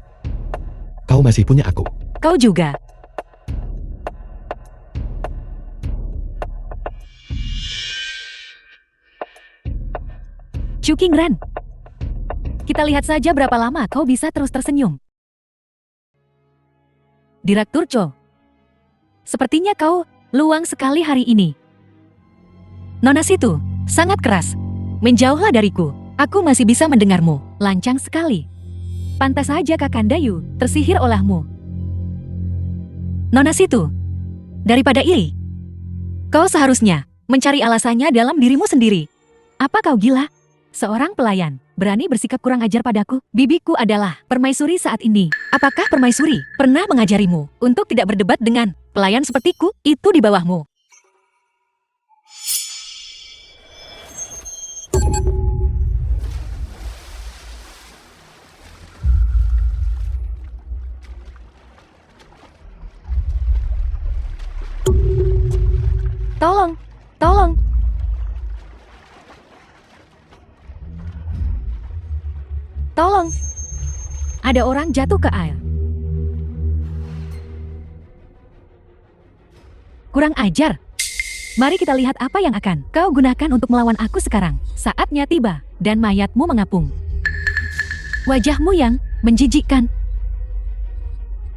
kau masih punya aku. Kau juga. Cukingran, kita lihat saja berapa lama kau bisa terus tersenyum. Direktur Cho, sepertinya kau luang sekali hari ini. Nona situ sangat keras. Menjauhlah dariku. Aku masih bisa mendengarmu. Lancang sekali. Pantas saja Kakanda Yu tersihir olehmu. Nona situ, daripada iri, kau seharusnya mencari alasannya dalam dirimu sendiri. Apa kau gila? Seorang pelayan berani bersikap kurang ajar padaku. Bibiku adalah permaisuri saat ini. Apakah permaisuri pernah mengajarimu untuk tidak berdebat dengan pelayan sepertiku? Itu di bawahmu. Tolong, tolong. Tolong. Ada orang jatuh ke air. Kurang ajar. Mari kita lihat apa yang akan kau gunakan untuk melawan aku sekarang. Saatnya tiba, dan mayatmu mengapung. Wajahmu yang menjijikkan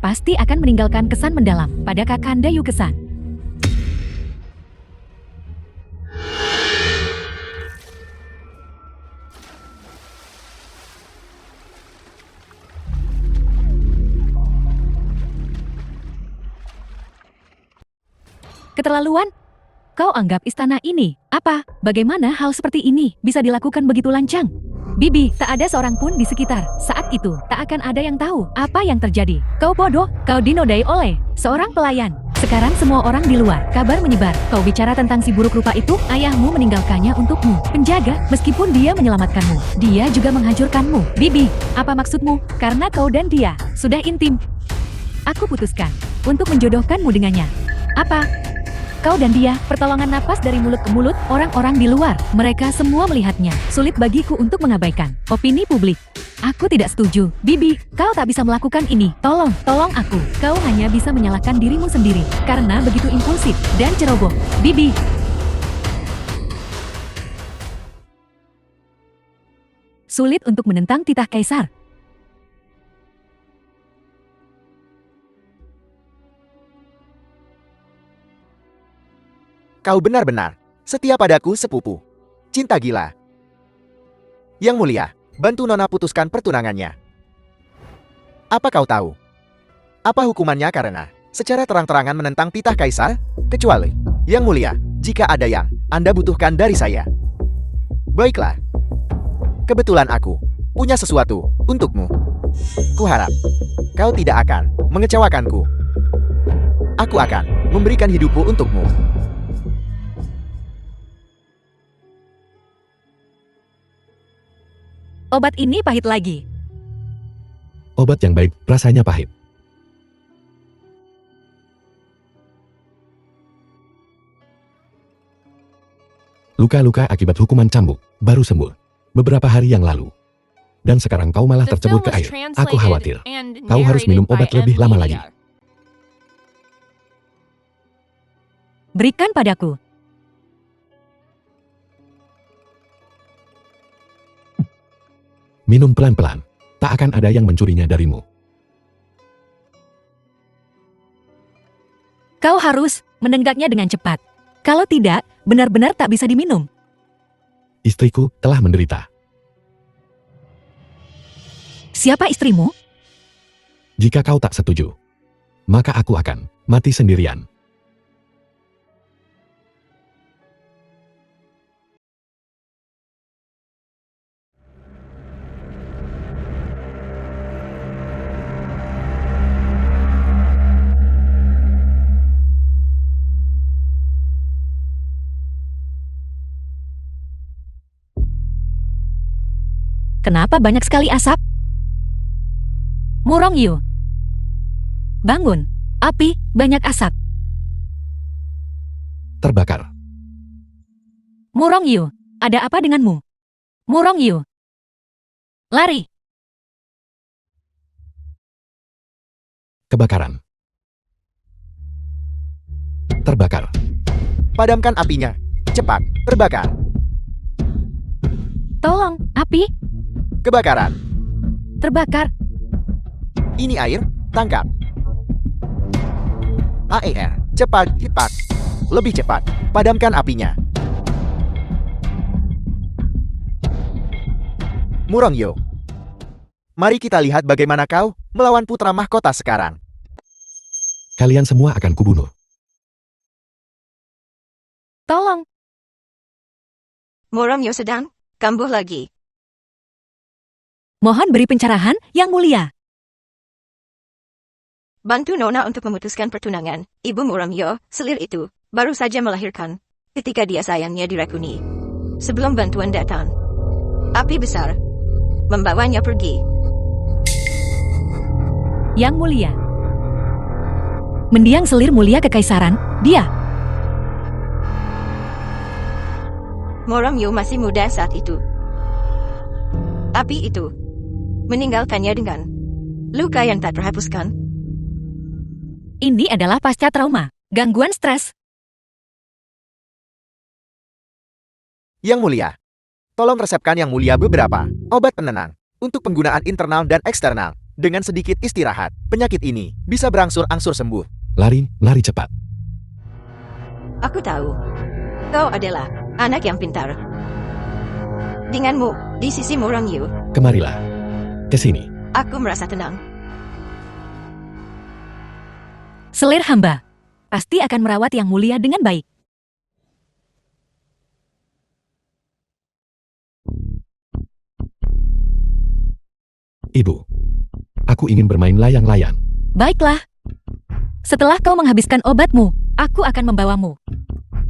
pasti akan meninggalkan kesan mendalam pada Kakanda Yukesan. Keterlaluan? Kau anggap istana ini apa? Bagaimana hal seperti ini bisa dilakukan begitu lancang? Bibi, tak ada seorang pun di sekitar. Saat itu, tak akan ada yang tahu apa yang terjadi. Kau bodoh, kau dinodai oleh seorang pelayan. Sekarang semua orang di luar, kabar menyebar. Kau bicara tentang si buruk rupa itu, ayahmu meninggalkannya untukmu. Penjaga, meskipun dia menyelamatkanmu, dia juga menghancurkanmu. Bibi, apa maksudmu? Karena kau dan dia sudah intim. Aku putuskan untuk menjodohkanmu dengannya. Apa? Kau dan dia, pertolongan napas dari mulut ke mulut, orang-orang di luar. Mereka semua melihatnya. Sulit bagiku untuk mengabaikan opini publik. Aku tidak setuju. Bibi, kau tak bisa melakukan ini. Tolong aku. Kau hanya bisa menyalahkan dirimu sendiri. Karena begitu impulsif dan ceroboh. Bibi. Sulit untuk menentang titah kaisar. Kau benar-benar setia padaku, sepupu. Cinta gila. Yang mulia, bantu Nona putuskan pertunangannya. Apa kau tahu? Apa hukumannya karena secara terang-terangan menentang titah kaisar? Kecuali, Yang mulia, jika ada yang Anda butuhkan dari saya. Baiklah. Kebetulan aku punya sesuatu untukmu. Kuharap kau tidak akan mengecewakanku. Aku akan memberikan hidupku untukmu. Obat ini pahit lagi. Obat yang baik rasanya pahit. Luka-luka akibat hukuman cambuk baru sembuh beberapa hari yang lalu. Dan sekarang kau malah The tercebur film ke was air. Aku translated khawatir. and Kau harus minum narrated by obat lebih M. lama lagi. Media. Berikan padaku. Minum pelan-pelan. Tak akan ada yang mencurinya darimu. Kau harus menenggaknya dengan cepat. Kalau tidak, benar-benar tak bisa diminum. Istriku telah menderita. Siapa istrimu? Jika kau tak setuju, maka aku akan mati sendirian. Kenapa banyak sekali asap? Murong Yu. Bangun. Api, banyak asap. Terbakar. Murong Yu, ada apa denganmu? Murong Yu. Lari. Kebakaran. Terbakar. Padamkan apinya. Cepat, terbakar. Tolong, api, Kebakaran. terbakar. Ini air, tangkap. AER, cepat, cepat. Lebih cepat, padamkan apinya. Murongyo. Mari kita lihat bagaimana kau melawan putra mahkota sekarang. Kalian semua akan kubunuh. Tolong. Murongyo sedang kambuh lagi. Mohon beri pencerahan, Yang Mulia. Bantu Nona untuk memutuskan pertunangan. Ibu Murongyo, selir itu, baru saja melahirkan. Ketika dia sayangnya dirakuni. Sebelum bantuan datang. Api besar membawanya pergi. Yang Mulia. Mendiang selir mulia kekaisaran, dia. Moram Yu masih muda saat itu. Api itu meninggalkannya dengan luka yang tak terhapuskan. Ini adalah pasca trauma, gangguan stres. Yang Mulia, tolong resepkan Yang Mulia beberapa obat penenang untuk penggunaan internal dan eksternal. Dengan sedikit istirahat, penyakit ini bisa berangsur-angsur sembuh. Lari cepat. Aku tahu, kau adalah anak yang pintar. Denganmu di sisi Moram Yu, Kemarilah. Ke sini. aku merasa tenang. Selir hamba pasti akan merawat Yang Mulia dengan baik. Ibu. Aku ingin bermain layang-layang. Baiklah. Setelah kau menghabiskan obatmu, aku akan membawamu.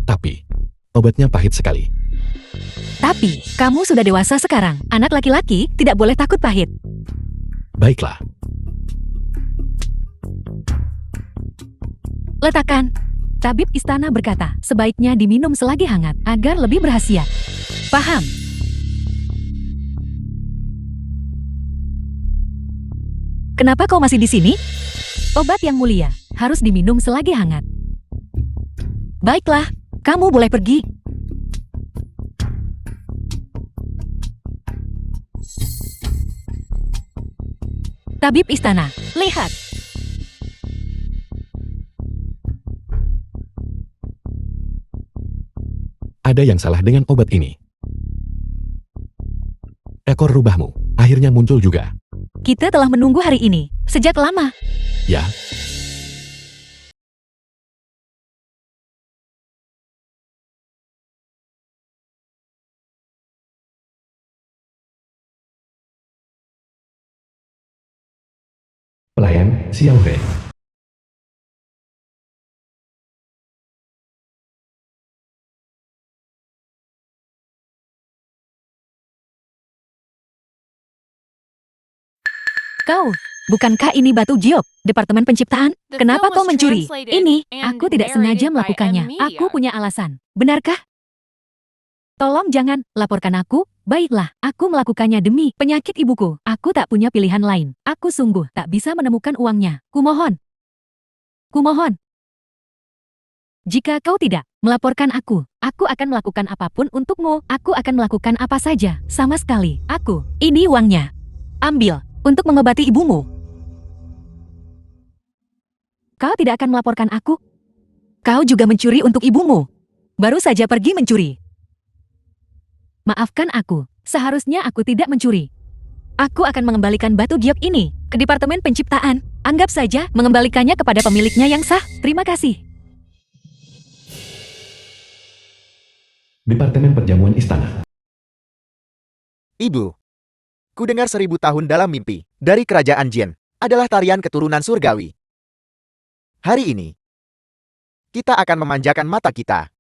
Tapi, obatnya pahit sekali. Tapi, kamu sudah dewasa sekarang. Anak laki-laki tidak boleh takut pahit. Baiklah. Letakkan. Tabib istana berkata, sebaiknya diminum selagi hangat agar lebih berkhasiat. Paham? Kenapa kau masih di sini? Obat Yang Mulia harus diminum selagi hangat. Baiklah, kamu boleh pergi. Tabib istana, lihat. Ada yang salah dengan obat ini. Ekor rubahmu akhirnya muncul juga. Kita telah menunggu hari ini sejak lama. Ya, Pelayan, Xiao He. Kau, bukankah ini batu giok, Departemen Penciptaan? The Kenapa film kau was mencuri? translated Ini, and aku tidak narrated sengaja by melakukannya. M. Aku Media. punya alasan. Benarkah? Tolong jangan, laporkan aku. Baiklah, aku melakukannya demi penyakit ibuku. Aku tak punya pilihan lain. Aku sungguh tak bisa menemukan uangnya. Kumohon. Kumohon. Jika kau tidak melaporkan aku akan melakukan apapun untukmu. Aku akan melakukan apa saja, sama sekali. Ini uangnya. Ambil, untuk mengobati ibumu. Kau tidak akan melaporkan aku? Kau juga mencuri untuk ibumu. Baru saja pergi mencuri. Maafkan aku, seharusnya aku tidak mencuri. Aku akan mengembalikan batu giok ini ke Departemen Penciptaan. Anggap saja mengembalikannya kepada pemiliknya yang sah. Terima kasih. Departemen Perjamuan Istana. Ibu, ku dengar 1000 tahun dalam mimpi dari kerajaan Jin adalah tarian keturunan surgawi. Hari ini, kita akan memanjakan mata kita.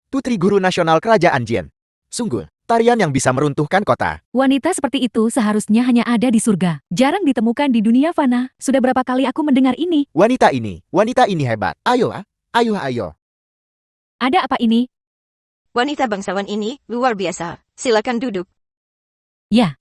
Putri Guru Nasional Kerajaan Jin. Sungguh, tarian yang bisa meruntuhkan kota. Wanita seperti itu seharusnya hanya ada di surga. Jarang ditemukan di dunia fana. Sudah berapa kali aku mendengar ini? Wanita ini hebat. Ayo, ayo. Ada apa ini? Wanita bangsawan ini luar biasa. Silakan duduk. Ya.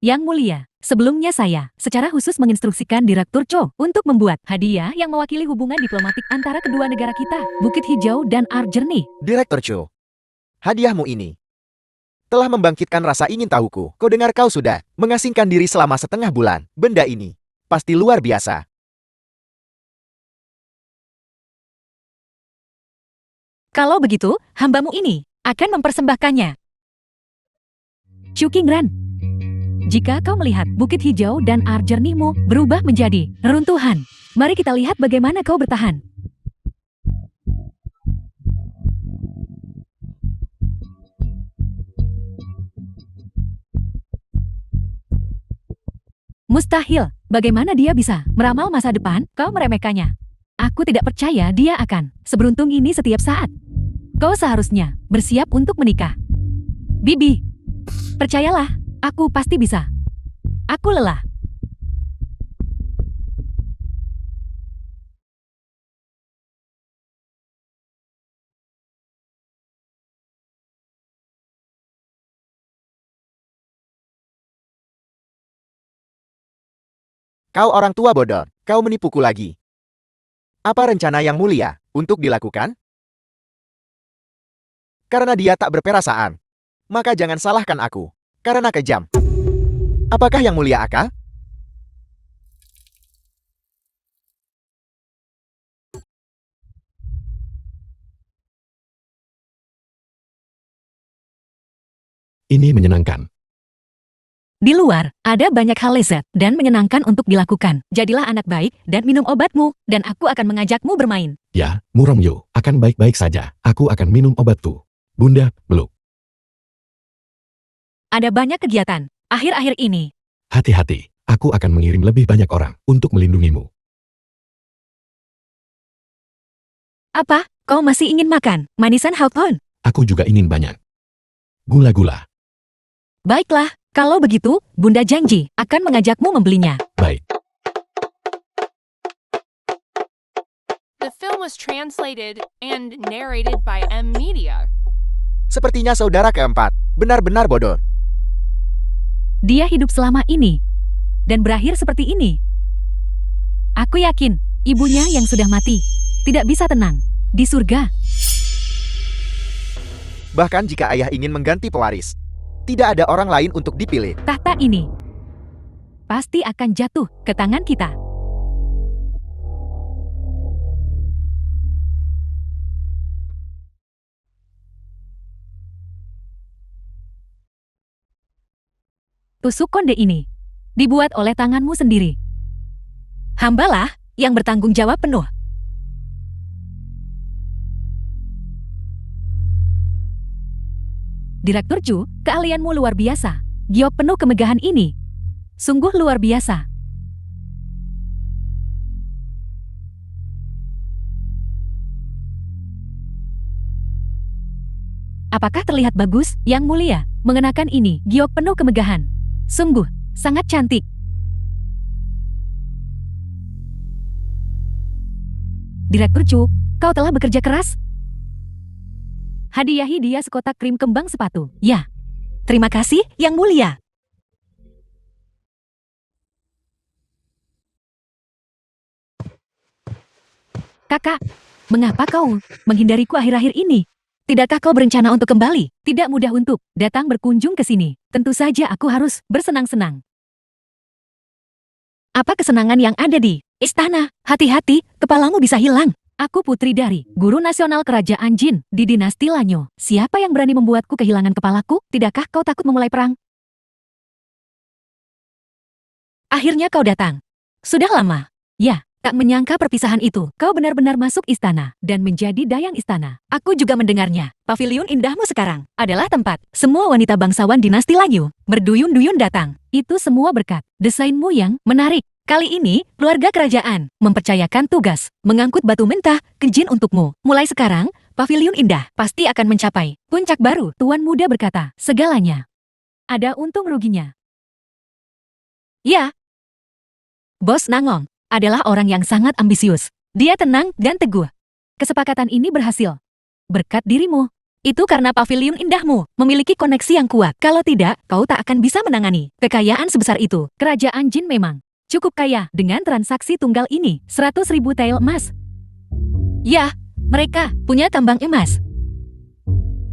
Yang mulia, sebelumnya saya secara khusus menginstruksikan Direktur Cho untuk membuat hadiah yang mewakili hubungan diplomatik antara kedua negara kita, Bukit Hijau dan Art Journey. Direktur Cho, hadiahmu ini telah membangkitkan rasa ingin tahuku. Kau dengar kau sudah mengasingkan diri selama setengah bulan. Benda ini pasti luar biasa. Kalau begitu, hambamu ini akan mempersembahkannya. Chu Qingran, jika kau melihat Bukit Hijau dan Art Journey-mu berubah menjadi reruntuhan, mari kita lihat bagaimana kau bertahan. Mustahil, bagaimana dia bisa meramal masa depan? Kau meremehkannya. Aku tidak percaya dia akan seberuntung ini setiap saat. Kau seharusnya bersiap untuk menikah. Bibi, percayalah, aku pasti bisa. Aku lelah. Kau orang tua bodoh, kau menipuku lagi. Apa rencana yang mulia untuk dilakukan? Karena dia tak berperasaan, maka jangan salahkan aku. Karena kejam. Apakah yang mulia akal? Ini menyenangkan. Di luar, ada banyak hal lezat dan menyenangkan untuk dilakukan. Jadilah anak baik dan minum obatmu, dan aku akan mengajakmu bermain. Ya, Murongyo, akan baik-baik saja. Aku akan minum obatku. Bunda, peluk. Ada banyak kegiatan akhir-akhir ini. Hati-hati, aku akan mengirim lebih banyak orang untuk melindungimu. Apa? Kau masih ingin makan manisan Hawthorne? Aku juga ingin banyak. Gula-gula. Baiklah, kalau begitu, Bunda janji akan mengajakmu membelinya. Baik. The film was translated and narrated by M Media. Sepertinya saudara keempat benar-benar bodoh. Dia hidup selama ini dan berakhir seperti ini. Aku yakin ibunya yang sudah mati tidak bisa tenang di surga. Bahkan jika ayah ingin mengganti pewaris, tidak ada orang lain untuk dipilih. Tahta ini pasti akan jatuh ke tangan kita. Tusuk konde ini dibuat oleh tanganmu sendiri. Hambalah yang bertanggung jawab penuh. Direktur Chu, keahlianmu luar biasa. Giok penuh kemegahan ini. Sungguh luar biasa. Apakah terlihat bagus, Yang Mulia, mengenakan ini? Giok penuh kemegahan. Sungguh, sangat cantik. Direktur Chu, kau telah bekerja keras? Hadiahi dia sekotak krim kembang sepatu. Ya. Terima kasih, Yang Mulia. Kakak, mengapa kau menghindariku akhir-akhir ini? Tidakkah kau berencana untuk kembali? Tidak mudah untuk datang berkunjung ke sini. Tentu saja aku harus bersenang-senang. Apa kesenangan yang ada di istana? Hati-hati, kepalamu bisa hilang. Aku putri dari Guru Nasional Kerajaan Jin di dinasti Lanyo. Siapa yang berani membuatku kehilangan kepalaku? Tidakkah kau takut memulai perang? Akhirnya kau datang. Sudah lama. Ya, tak menyangka perpisahan itu. Kau benar-benar masuk istana dan menjadi dayang istana. Aku juga mendengarnya. Paviliun indahmu sekarang adalah tempat semua wanita bangsawan dinasti Lanyo berduyun-duyun datang. Itu semua berkat desainmu yang menarik. Kali ini, keluarga kerajaan mempercayakan tugas mengangkut batu mentah ke Jin untukmu. Mulai sekarang, Paviliun Indah pasti akan mencapai puncak baru. Tuan muda berkata, segalanya ada untung ruginya. Ya, Bos Nangong adalah orang yang sangat ambisius. Dia tenang dan teguh. Kesepakatan ini berhasil berkat dirimu. Itu karena pavilion indahmu memiliki koneksi yang kuat. Kalau tidak, kau tak akan bisa menangani kekayaan sebesar itu. Kerajaan Jin memang cukup kaya dengan transaksi tunggal ini. 100.000 tael emas. Ya, mereka punya tambang emas.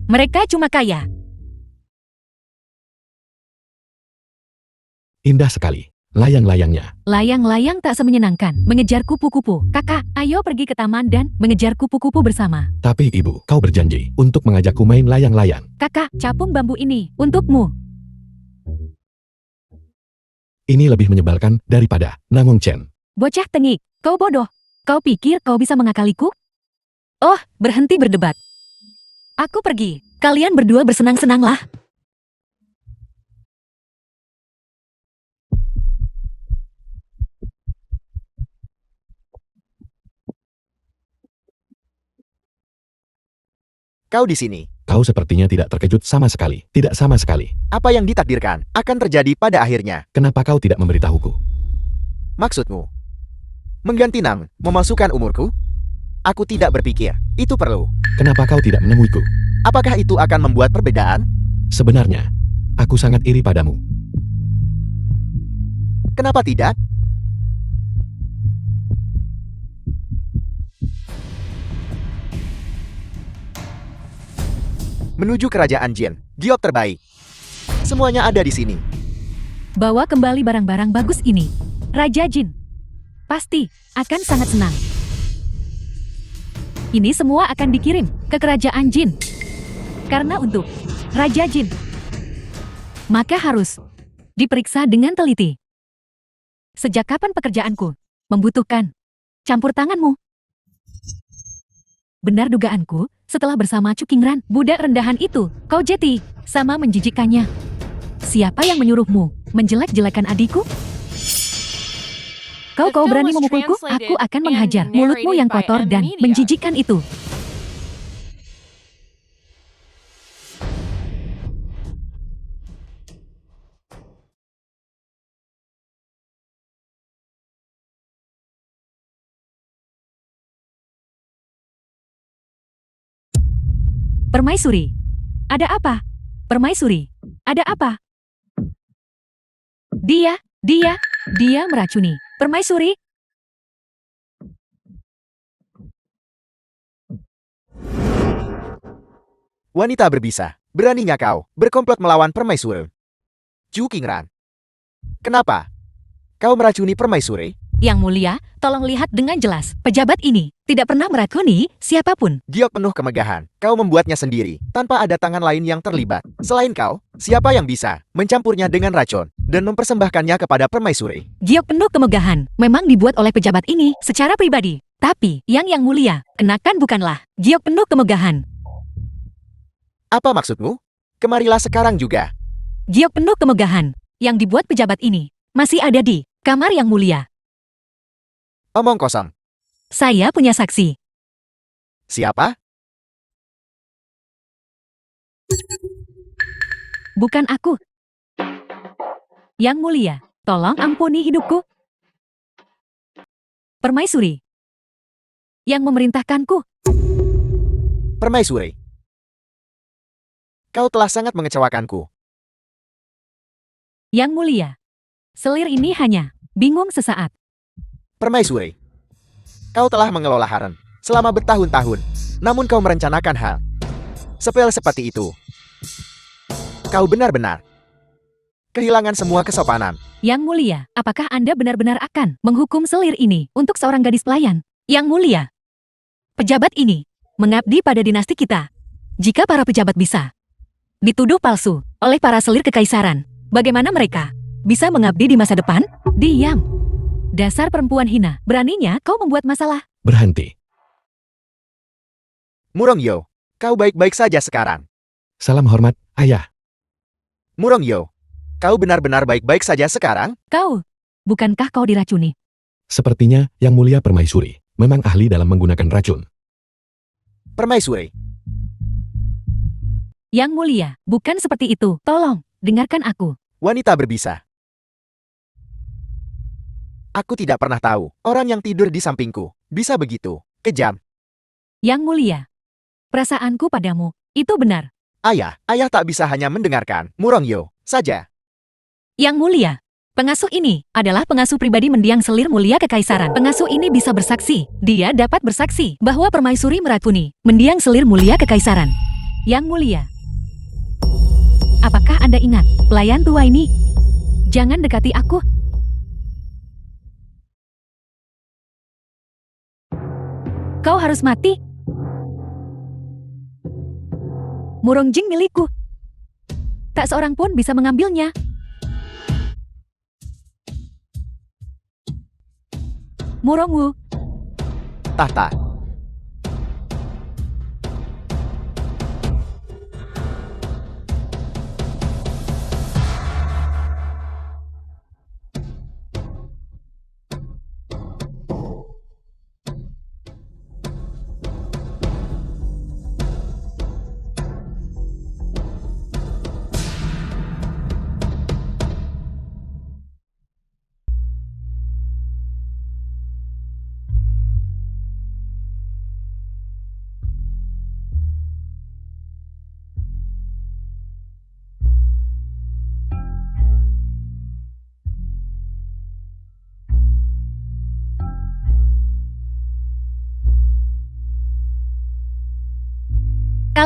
Mereka cuma kaya. Indah sekali. Layang-layangnya. Layang-layang tak semenyenangkan mengejar kupu-kupu. Kakak, ayo pergi ke taman dan mengejar kupu-kupu bersama. Tapi ibu, kau berjanji untuk mengajakku main layang-layang. Kakak, capung bambu ini untukmu. Ini lebih menyebalkan daripada Namong Chen. Bocah tengik, kau bodoh. Kau pikir kau bisa mengakaliku? Oh, berhenti berdebat. Aku pergi. Kalian berdua bersenang-senanglah. Kau di sini. Kau sepertinya tidak terkejut sama sekali. Tidak sama sekali. Apa yang ditakdirkan akan terjadi pada akhirnya. Kenapa kau tidak memberitahuku? Maksudmu? Mengganti nama, memasukkan umurku? Aku tidak berpikir. Itu perlu. Kenapa kau tidak menemuiku? Apakah itu akan membuat perbedaan? Sebenarnya, aku sangat iri padamu. Kenapa tidak? Menuju kerajaan Jin, giok terbaik. Semuanya ada di sini. Bawa kembali barang-barang bagus ini. Raja Jin pasti akan sangat senang. Ini semua akan dikirim ke kerajaan Jin. Karena untuk Raja Jin, maka harus diperiksa dengan teliti. Sejak kapan pekerjaanku membutuhkan campur tanganmu? Benar dugaanku, setelah bersama Cukingran, budak rendahan itu, kau jeti, sama menjijikkannya. Siapa yang menyuruhmu menjelek-jelekan adikku? Kau berani memukulku? Aku akan menghajar mulutmu yang kotor dan menjijikkan itu. Permaisuri, ada apa? Permaisuri, ada apa? Dia meracuni. Permaisuri. Wanita berbisa, beraninya kau berkomplot melawan permaisuri. Cukingran. Kenapa? Kau meracuni permaisuri? Yang mulia, tolong lihat dengan jelas. Pejabat ini tidak pernah meracuni siapapun. Giok penuh kemegahan. Kau membuatnya sendiri, tanpa ada tangan lain yang terlibat. Selain kau, siapa yang bisa mencampurnya dengan racun dan mempersembahkannya kepada permaisuri? Giok penuh kemegahan memang dibuat oleh pejabat ini secara pribadi. Tapi, yang mulia, kenakan bukanlah giok penuh kemegahan. Apa maksudmu? Kemarilah sekarang juga. Giok penuh kemegahan yang dibuat pejabat ini masih ada di kamar yang mulia. Omong kosong. Saya punya saksi. Siapa? Bukan aku. Yang mulia, tolong ampuni hidupku. Permaisuri yang memerintahkanku. Permaisuri. Kau telah sangat mengecewakanku. Yang mulia, selir ini hanya bingung sesaat. Permaisuri. Kau telah mengelola harem selama bertahun-tahun, namun kau merencanakan hal sepele seperti itu. Kau benar-benar kehilangan semua kesopanan. Yang mulia, apakah Anda benar-benar akan menghukum selir ini untuk seorang gadis pelayan? Yang mulia, pejabat ini mengabdi pada dinasti kita. Jika para pejabat bisa dituduh palsu oleh para selir kekaisaran, bagaimana mereka bisa mengabdi di masa depan? Diam. Dasar perempuan hina, beraninya kau membuat masalah. Berhenti. Murongyo, kau baik-baik saja sekarang. Salam hormat, ayah. Murongyo, kau benar-benar baik-baik saja sekarang? Kau, bukankah kau diracuni? Sepertinya Yang Mulia Permaisuri memang ahli dalam menggunakan racun. Permaisuri. Yang mulia, bukan seperti itu. Tolong, dengarkan aku. Wanita berbisa. Aku tidak pernah tahu orang yang tidur di sampingku bisa begitu kejam. Yang mulia, perasaanku padamu Itu benar. Ayah tak bisa hanya mendengarkan Murongyo saja. Yang mulia, pengasuh ini adalah pengasuh pribadi mendiang selir mulia kekaisaran. Pengasuh ini bisa bersaksi. Dia dapat bersaksi bahwa permaisuri meracuni mendiang selir mulia kekaisaran. Yang mulia, apakah Anda ingat pelayan tua ini? Jangan dekati aku. Kau harus mati. Murongjing milikku. Tak seorang pun bisa mengambilnya. Murongwu, Tahta.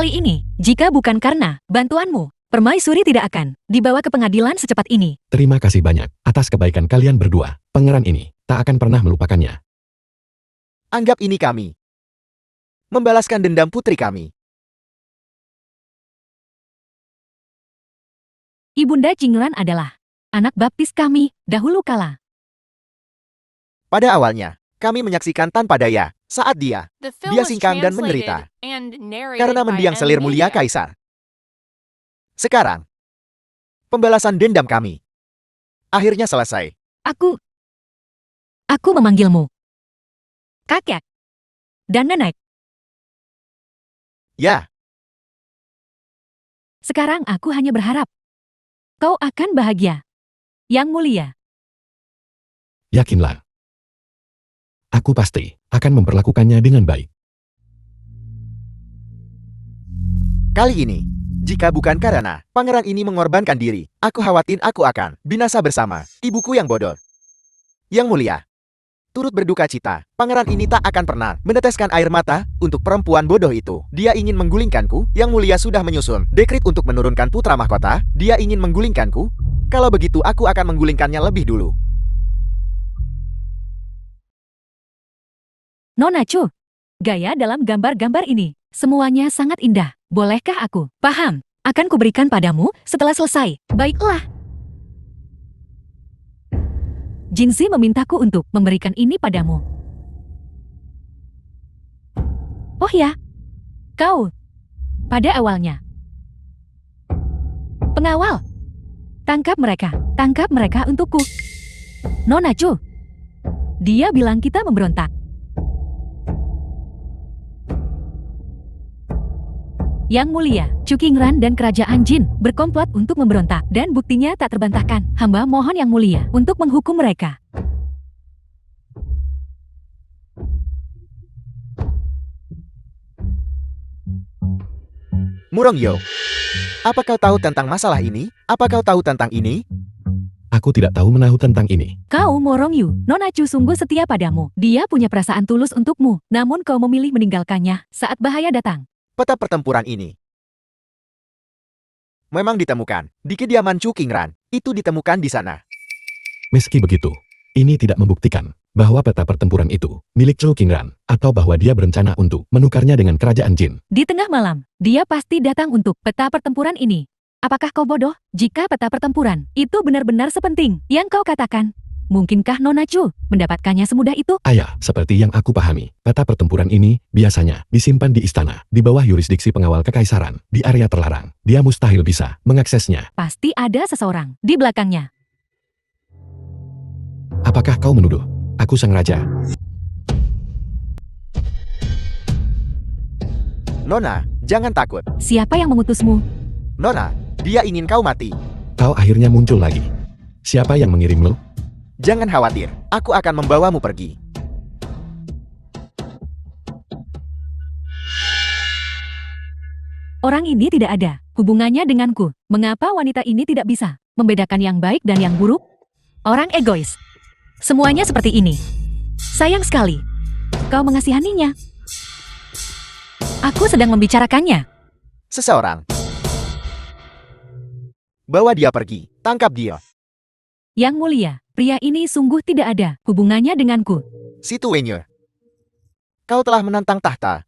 kali ini, jika bukan karena bantuanmu, permaisuri tidak akan dibawa ke pengadilan secepat ini. Terima kasih banyak atas kebaikan kalian berdua. Pangeran ini tak akan pernah melupakannya. Anggap ini kami membalaskan dendam putri kami. Ibunda Jingran adalah anak baptis kami dahulu kala. Pada awalnya, kami menyaksikan tanpa daya saat dia The film was diasingkan dan menderita translated and narrated karena by mendiang selir mulia Media. kaisar. Sekarang, pembalasan dendam kami akhirnya selesai. Aku memanggilmu kakek dan nenek. Ya, Sekarang aku hanya berharap kau akan bahagia. Yang mulia, Yakinlah. Aku pasti akan memperlakukannya dengan baik. kali ini, jika bukan karena pangeran ini mengorbankan diri, aku khawatir aku akan binasa bersama ibuku yang bodoh. Yang mulia, turut berduka cita, pangeran ini tak akan pernah meneteskan air mata untuk perempuan bodoh itu. Dia ingin menggulingkanku, yang mulia sudah menyusun dekret untuk menurunkan putra mahkota, dia ingin menggulingkanku. Kalau begitu aku akan menggulingkannya lebih dulu. Nona Chu, gaya dalam gambar-gambar ini semuanya sangat indah. Bolehkah aku paham? Akan kuberikan padamu setelah selesai. Baiklah. Jinzi memintaku untuk memberikan ini padamu. Oh ya, kau. Pada awalnya. Pengawal. Tangkap mereka untukku. Nona Chu. Dia bilang kita memberontak. Yang mulia, Chu Qingran dan kerajaan Jin berkomplot untuk memberontak dan buktinya tak terbantahkan. Hamba mohon yang mulia untuk menghukum mereka. Murongyo, apa kau tahu tentang masalah ini? Apa kau tahu tentang ini? Aku tidak tahu menahu tentang ini. Kau Morongyu, Nona Chu sungguh setia padamu. Dia punya perasaan tulus untukmu, namun kau memilih meninggalkannya saat bahaya datang. Peta pertempuran ini memang ditemukan di kediaman Chu Qingran. Itu ditemukan di sana. Meski begitu, ini tidak membuktikan bahwa peta pertempuran itu milik Chu Qingran atau bahwa dia berencana untuk menukarnya dengan kerajaan Jin. Di tengah malam, dia pasti datang untuk peta pertempuran ini. Apakah kau bodoh? Jika peta pertempuran itu benar-benar sepenting yang kau katakan, mungkinkah Nona Chu mendapatkannya semudah itu? Ayah, seperti yang aku pahami, peta pertempuran ini biasanya disimpan di istana, di bawah yurisdiksi pengawal kekaisaran, di area terlarang. Dia mustahil bisa mengaksesnya. Pasti ada seseorang di belakangnya. Apakah kau menuduh aku sang raja? Nona, jangan takut. Siapa yang mengutusmu? Nona, dia ingin kau mati. Kau akhirnya muncul lagi. Siapa yang mengirimmu? Jangan khawatir, aku akan membawamu pergi. Orang ini tidak ada hubungannya denganku. Mengapa wanita ini tidak bisa membedakan yang baik dan yang buruk? Orang egois. Semuanya seperti ini. Sayang sekali. Kau mengasihaninya. Aku sedang membicarakannya. Seseorang. Bawa dia pergi. Tangkap dia. Yang mulia, pria ini sungguh tidak ada hubungannya denganku. Situ Wenye. Kau telah menantang tahta.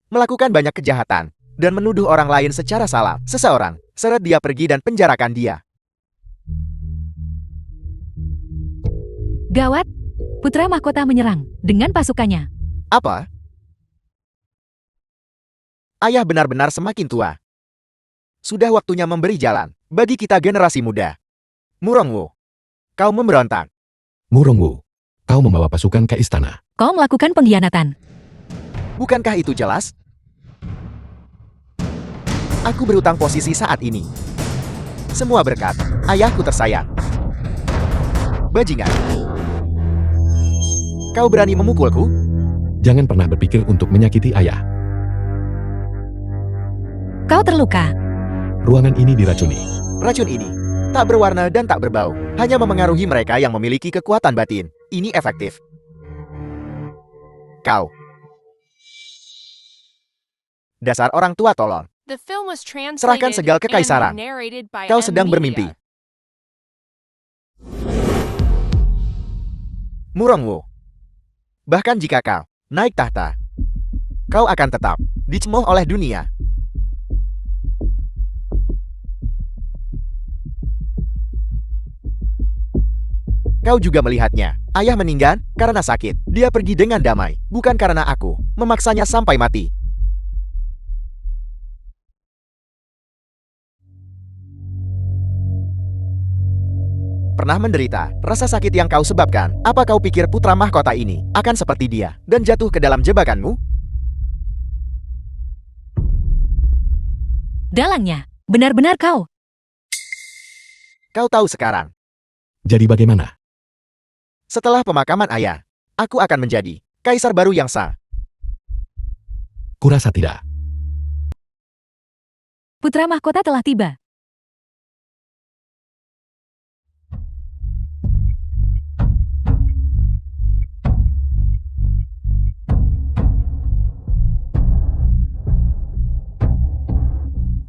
Melakukan banyak kejahatan. Dan menuduh orang lain secara salah. Seseorang. Seret dia pergi dan penjarakan dia. Gawat. Putra mahkota menyerang dengan pasukannya. Apa? Ayah benar-benar semakin tua. Sudah waktunya memberi jalan bagi kita generasi muda. Murongwu, kau memberontak. Murongwu, kau membawa pasukan ke istana. Kau melakukan pengkhianatan. Bukankah itu jelas? Aku berutang posisi saat ini. Semua berkat ayahku tersayang. Bajingan. Kau berani memukulku? Jangan pernah berpikir untuk menyakiti ayah. Kau terluka. Ruangan ini diracuni. Racun ini tak berwarna dan tak berbau. Hanya memengaruhi mereka yang memiliki kekuatan batin. Ini efektif. Kau. Dasar orang tua tolol. The film was translated Serahkan segel kekaisaran. and narrated by Kau M. sedang bermimpi. Media. Murongwu. Bahkan jika kau naik tahta, kau akan tetap dicemooh oleh dunia. Kau juga melihatnya. Ayah meninggal karena sakit. Dia pergi dengan damai, bukan karena aku memaksanya sampai mati. Pernah menderita rasa sakit yang kau sebabkan. Apa kau pikir putra mahkota ini akan seperti dia dan jatuh ke dalam jebakanmu? Dalangnya, benar-benar kau. Kau tahu sekarang. Jadi bagaimana? Setelah pemakaman ayah, aku akan menjadi kaisar baru yang sah. Kurasa tidak. Putra mahkota telah tiba.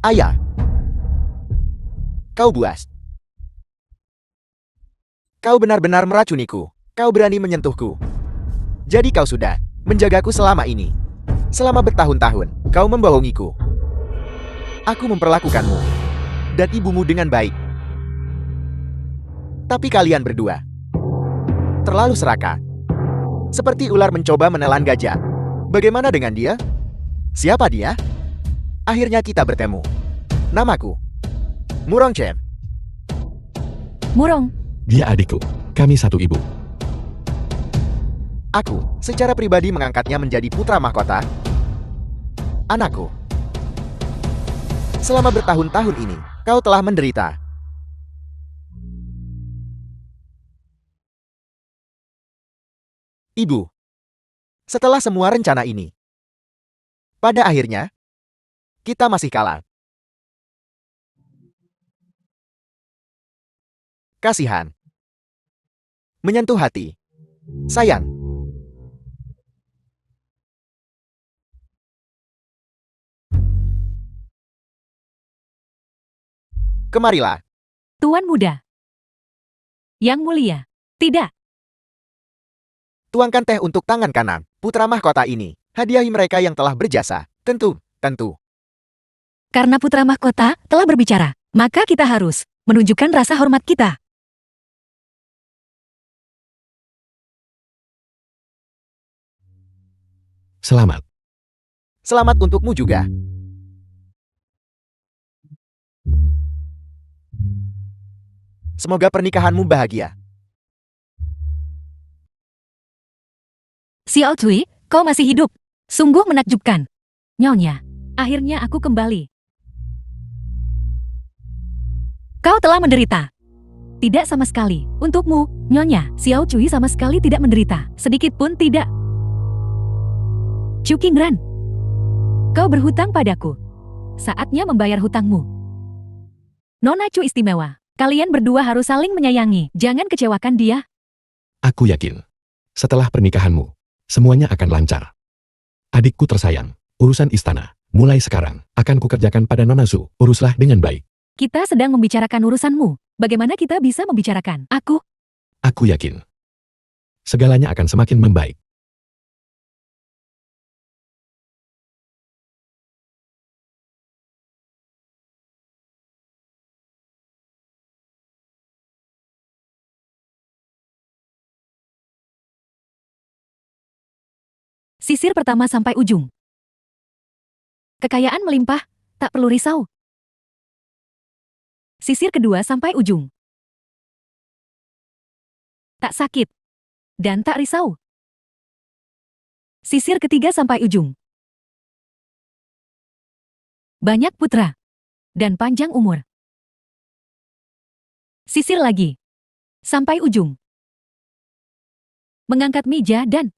Ayah, kau buas. Kau benar-benar meracuniku. Kau berani menyentuhku. Jadi kau sudah menjagaku selama ini. Selama bertahun-tahun, kau membohongiku. Aku memperlakukanmu dan ibumu dengan baik. Tapi kalian berdua terlalu serakah. Seperti ular mencoba menelan gajah. Bagaimana dengan dia? Siapa dia? Akhirnya kita bertemu. Namaku Murong Chen. Murong, Dia adikku. Kami satu ibu. Aku secara pribadi mengangkatnya menjadi putra mahkota. Anakku. Selama bertahun-tahun ini, kau telah menderita. Ibu. Setelah semua rencana ini, pada akhirnya, kita masih kalah. Kasihan. Menyentuh hati. Sayang. Kemarilah. Tuan muda. Yang mulia. Tidak. Tuangkan teh untuk tangan kanan putra mahkota ini. Hadiahi mereka yang telah berjasa. Tentu. Karena putra mahkota telah berbicara, maka kita harus menunjukkan rasa hormat kita. Selamat. Selamat untukmu juga. Semoga pernikahanmu bahagia. Xiao Cui, kau masih hidup. Sungguh menakjubkan. Nyonya, akhirnya aku kembali. Kau telah menderita. Tidak sama sekali. Untukmu, Nyonya, Xiao Cui sama sekali tidak menderita. Sedikit pun tidak. Chu Qingran, kau berhutang padaku. Saatnya membayar hutangmu. Nona Chu istimewa. Kalian berdua harus saling menyayangi. Jangan kecewakan dia. Aku yakin. Setelah pernikahanmu, semuanya akan lancar. Adikku tersayang, urusan istana, mulai sekarang, akan kukerjakan pada Nona Su. Uruslah dengan baik. Kita sedang membicarakan urusanmu. Bagaimana kita bisa membicarakan? Aku yakin. Segalanya akan semakin membaik. Sisir pertama sampai ujung. Kekayaan melimpah, tak perlu risau. Sisir kedua sampai ujung. Tak sakit. Dan tak risau. Sisir ketiga sampai ujung. Banyak putra. Dan panjang umur. Sisir lagi. Sampai ujung. Mengangkat meja dan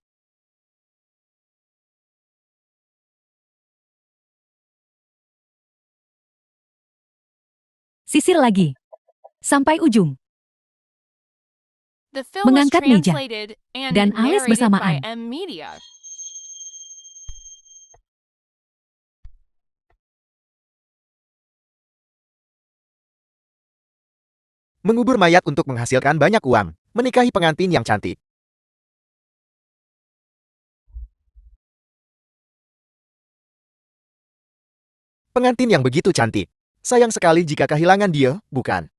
sisir lagi. Sampai ujung. The film was Mengangkat meja translated and dan alis narrated bersamaan. by M Media. Mengubur mayat untuk menghasilkan banyak uang. Menikahi pengantin yang cantik. Pengantin yang begitu cantik. Sayang sekali jika kehilangan dia, bukan?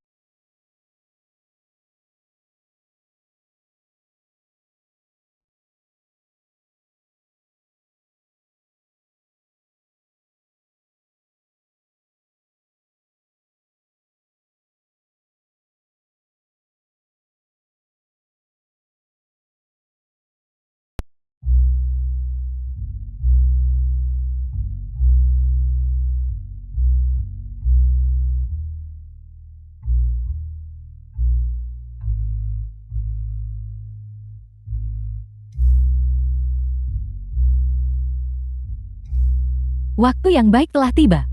waktu yang baik telah tiba.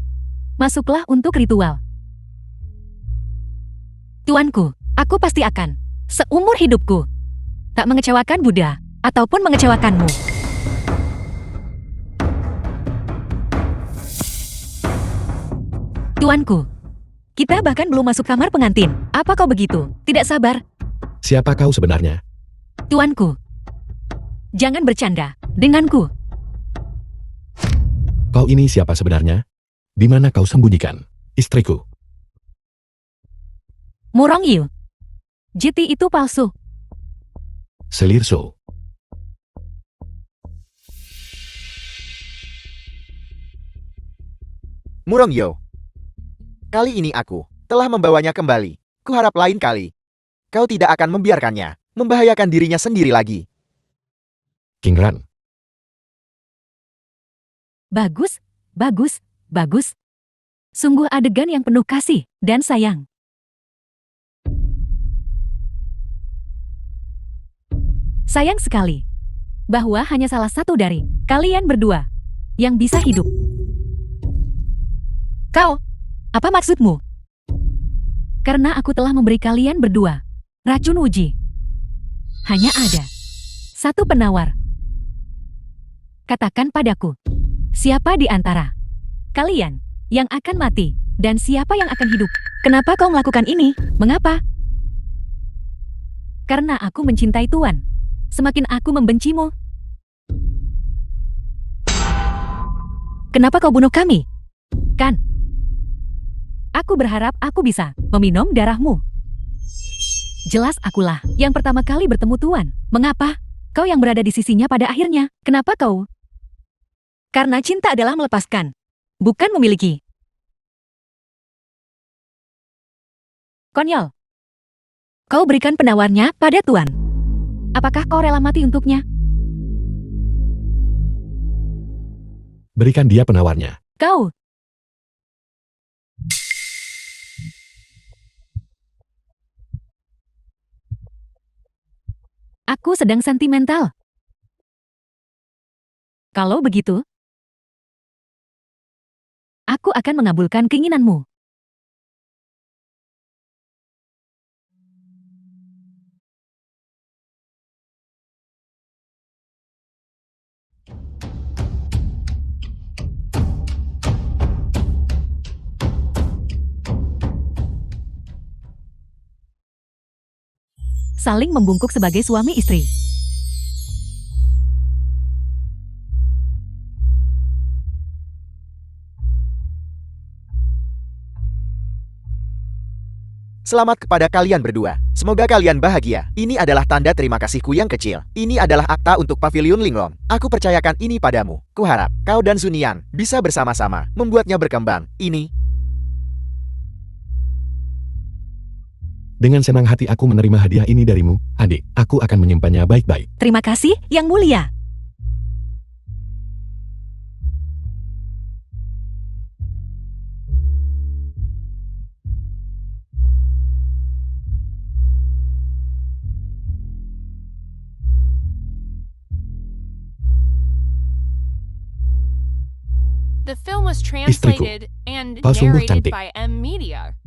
Masuklah untuk ritual. Tuanku, aku pasti akan, seumur hidupku, tak mengecewakan Buddha, ataupun mengecewakanmu. Tuanku, kita bahkan belum masuk kamar pengantin. Apa kau begitu? Tidak sabar? Siapa kau sebenarnya? Tuanku, jangan bercanda denganku. Kau ini siapa sebenarnya? Di mana kau sembunyikan istriku? Murong Yu. Jiti itu palsu. Selirso. Murong Yo. Kali ini aku telah membawanya kembali. Kuharap lain kali kau tidak akan membiarkannya membahayakan dirinya sendiri lagi. King Ran. Bagus, bagus, bagus. Sungguh adegan yang penuh kasih dan sayang. Sayang sekali bahwa hanya salah satu dari kalian berdua yang bisa hidup. Kau, apa maksudmu? Karena aku telah memberi kalian berdua racun uji. Hanya ada satu penawar. Katakan padaku, siapa di antara kalian yang akan mati dan siapa yang akan hidup? Kenapa kau melakukan ini? Mengapa? Karena aku mencintai Tuan. Semakin aku membencimu. Kenapa kau bunuh kami? Kan? Aku berharap aku bisa meminum darahmu. Jelas akulah yang pertama kali bertemu Tuan. Mengapa? Kau yang berada di sisinya pada akhirnya. Kenapa kau? Karena cinta adalah melepaskan, bukan memiliki. Konyol. Kau berikan penawarnya pada Tuan. Apakah kau rela mati untuknya? Berikan dia penawarnya. Kau. Aku sedang sentimental. Kalau begitu, Aku akan mengabulkan keinginanmu. Saling membungkuk sebagai suami istri. Selamat kepada kalian berdua. Semoga kalian bahagia. Ini adalah tanda terima kasihku yang kecil. Ini adalah akta untuk Pavilion Linglong. Aku percayakan ini padamu. Kuharap kau dan Zunian bisa bersama-sama membuatnya berkembang. Ini Dengan senang hati aku menerima hadiah ini darimu, adik. Aku akan menyimpannya baik-baik. Terima kasih, Yang Mulia. The film was translated and Kau sungguh narrated cantik. by M Media.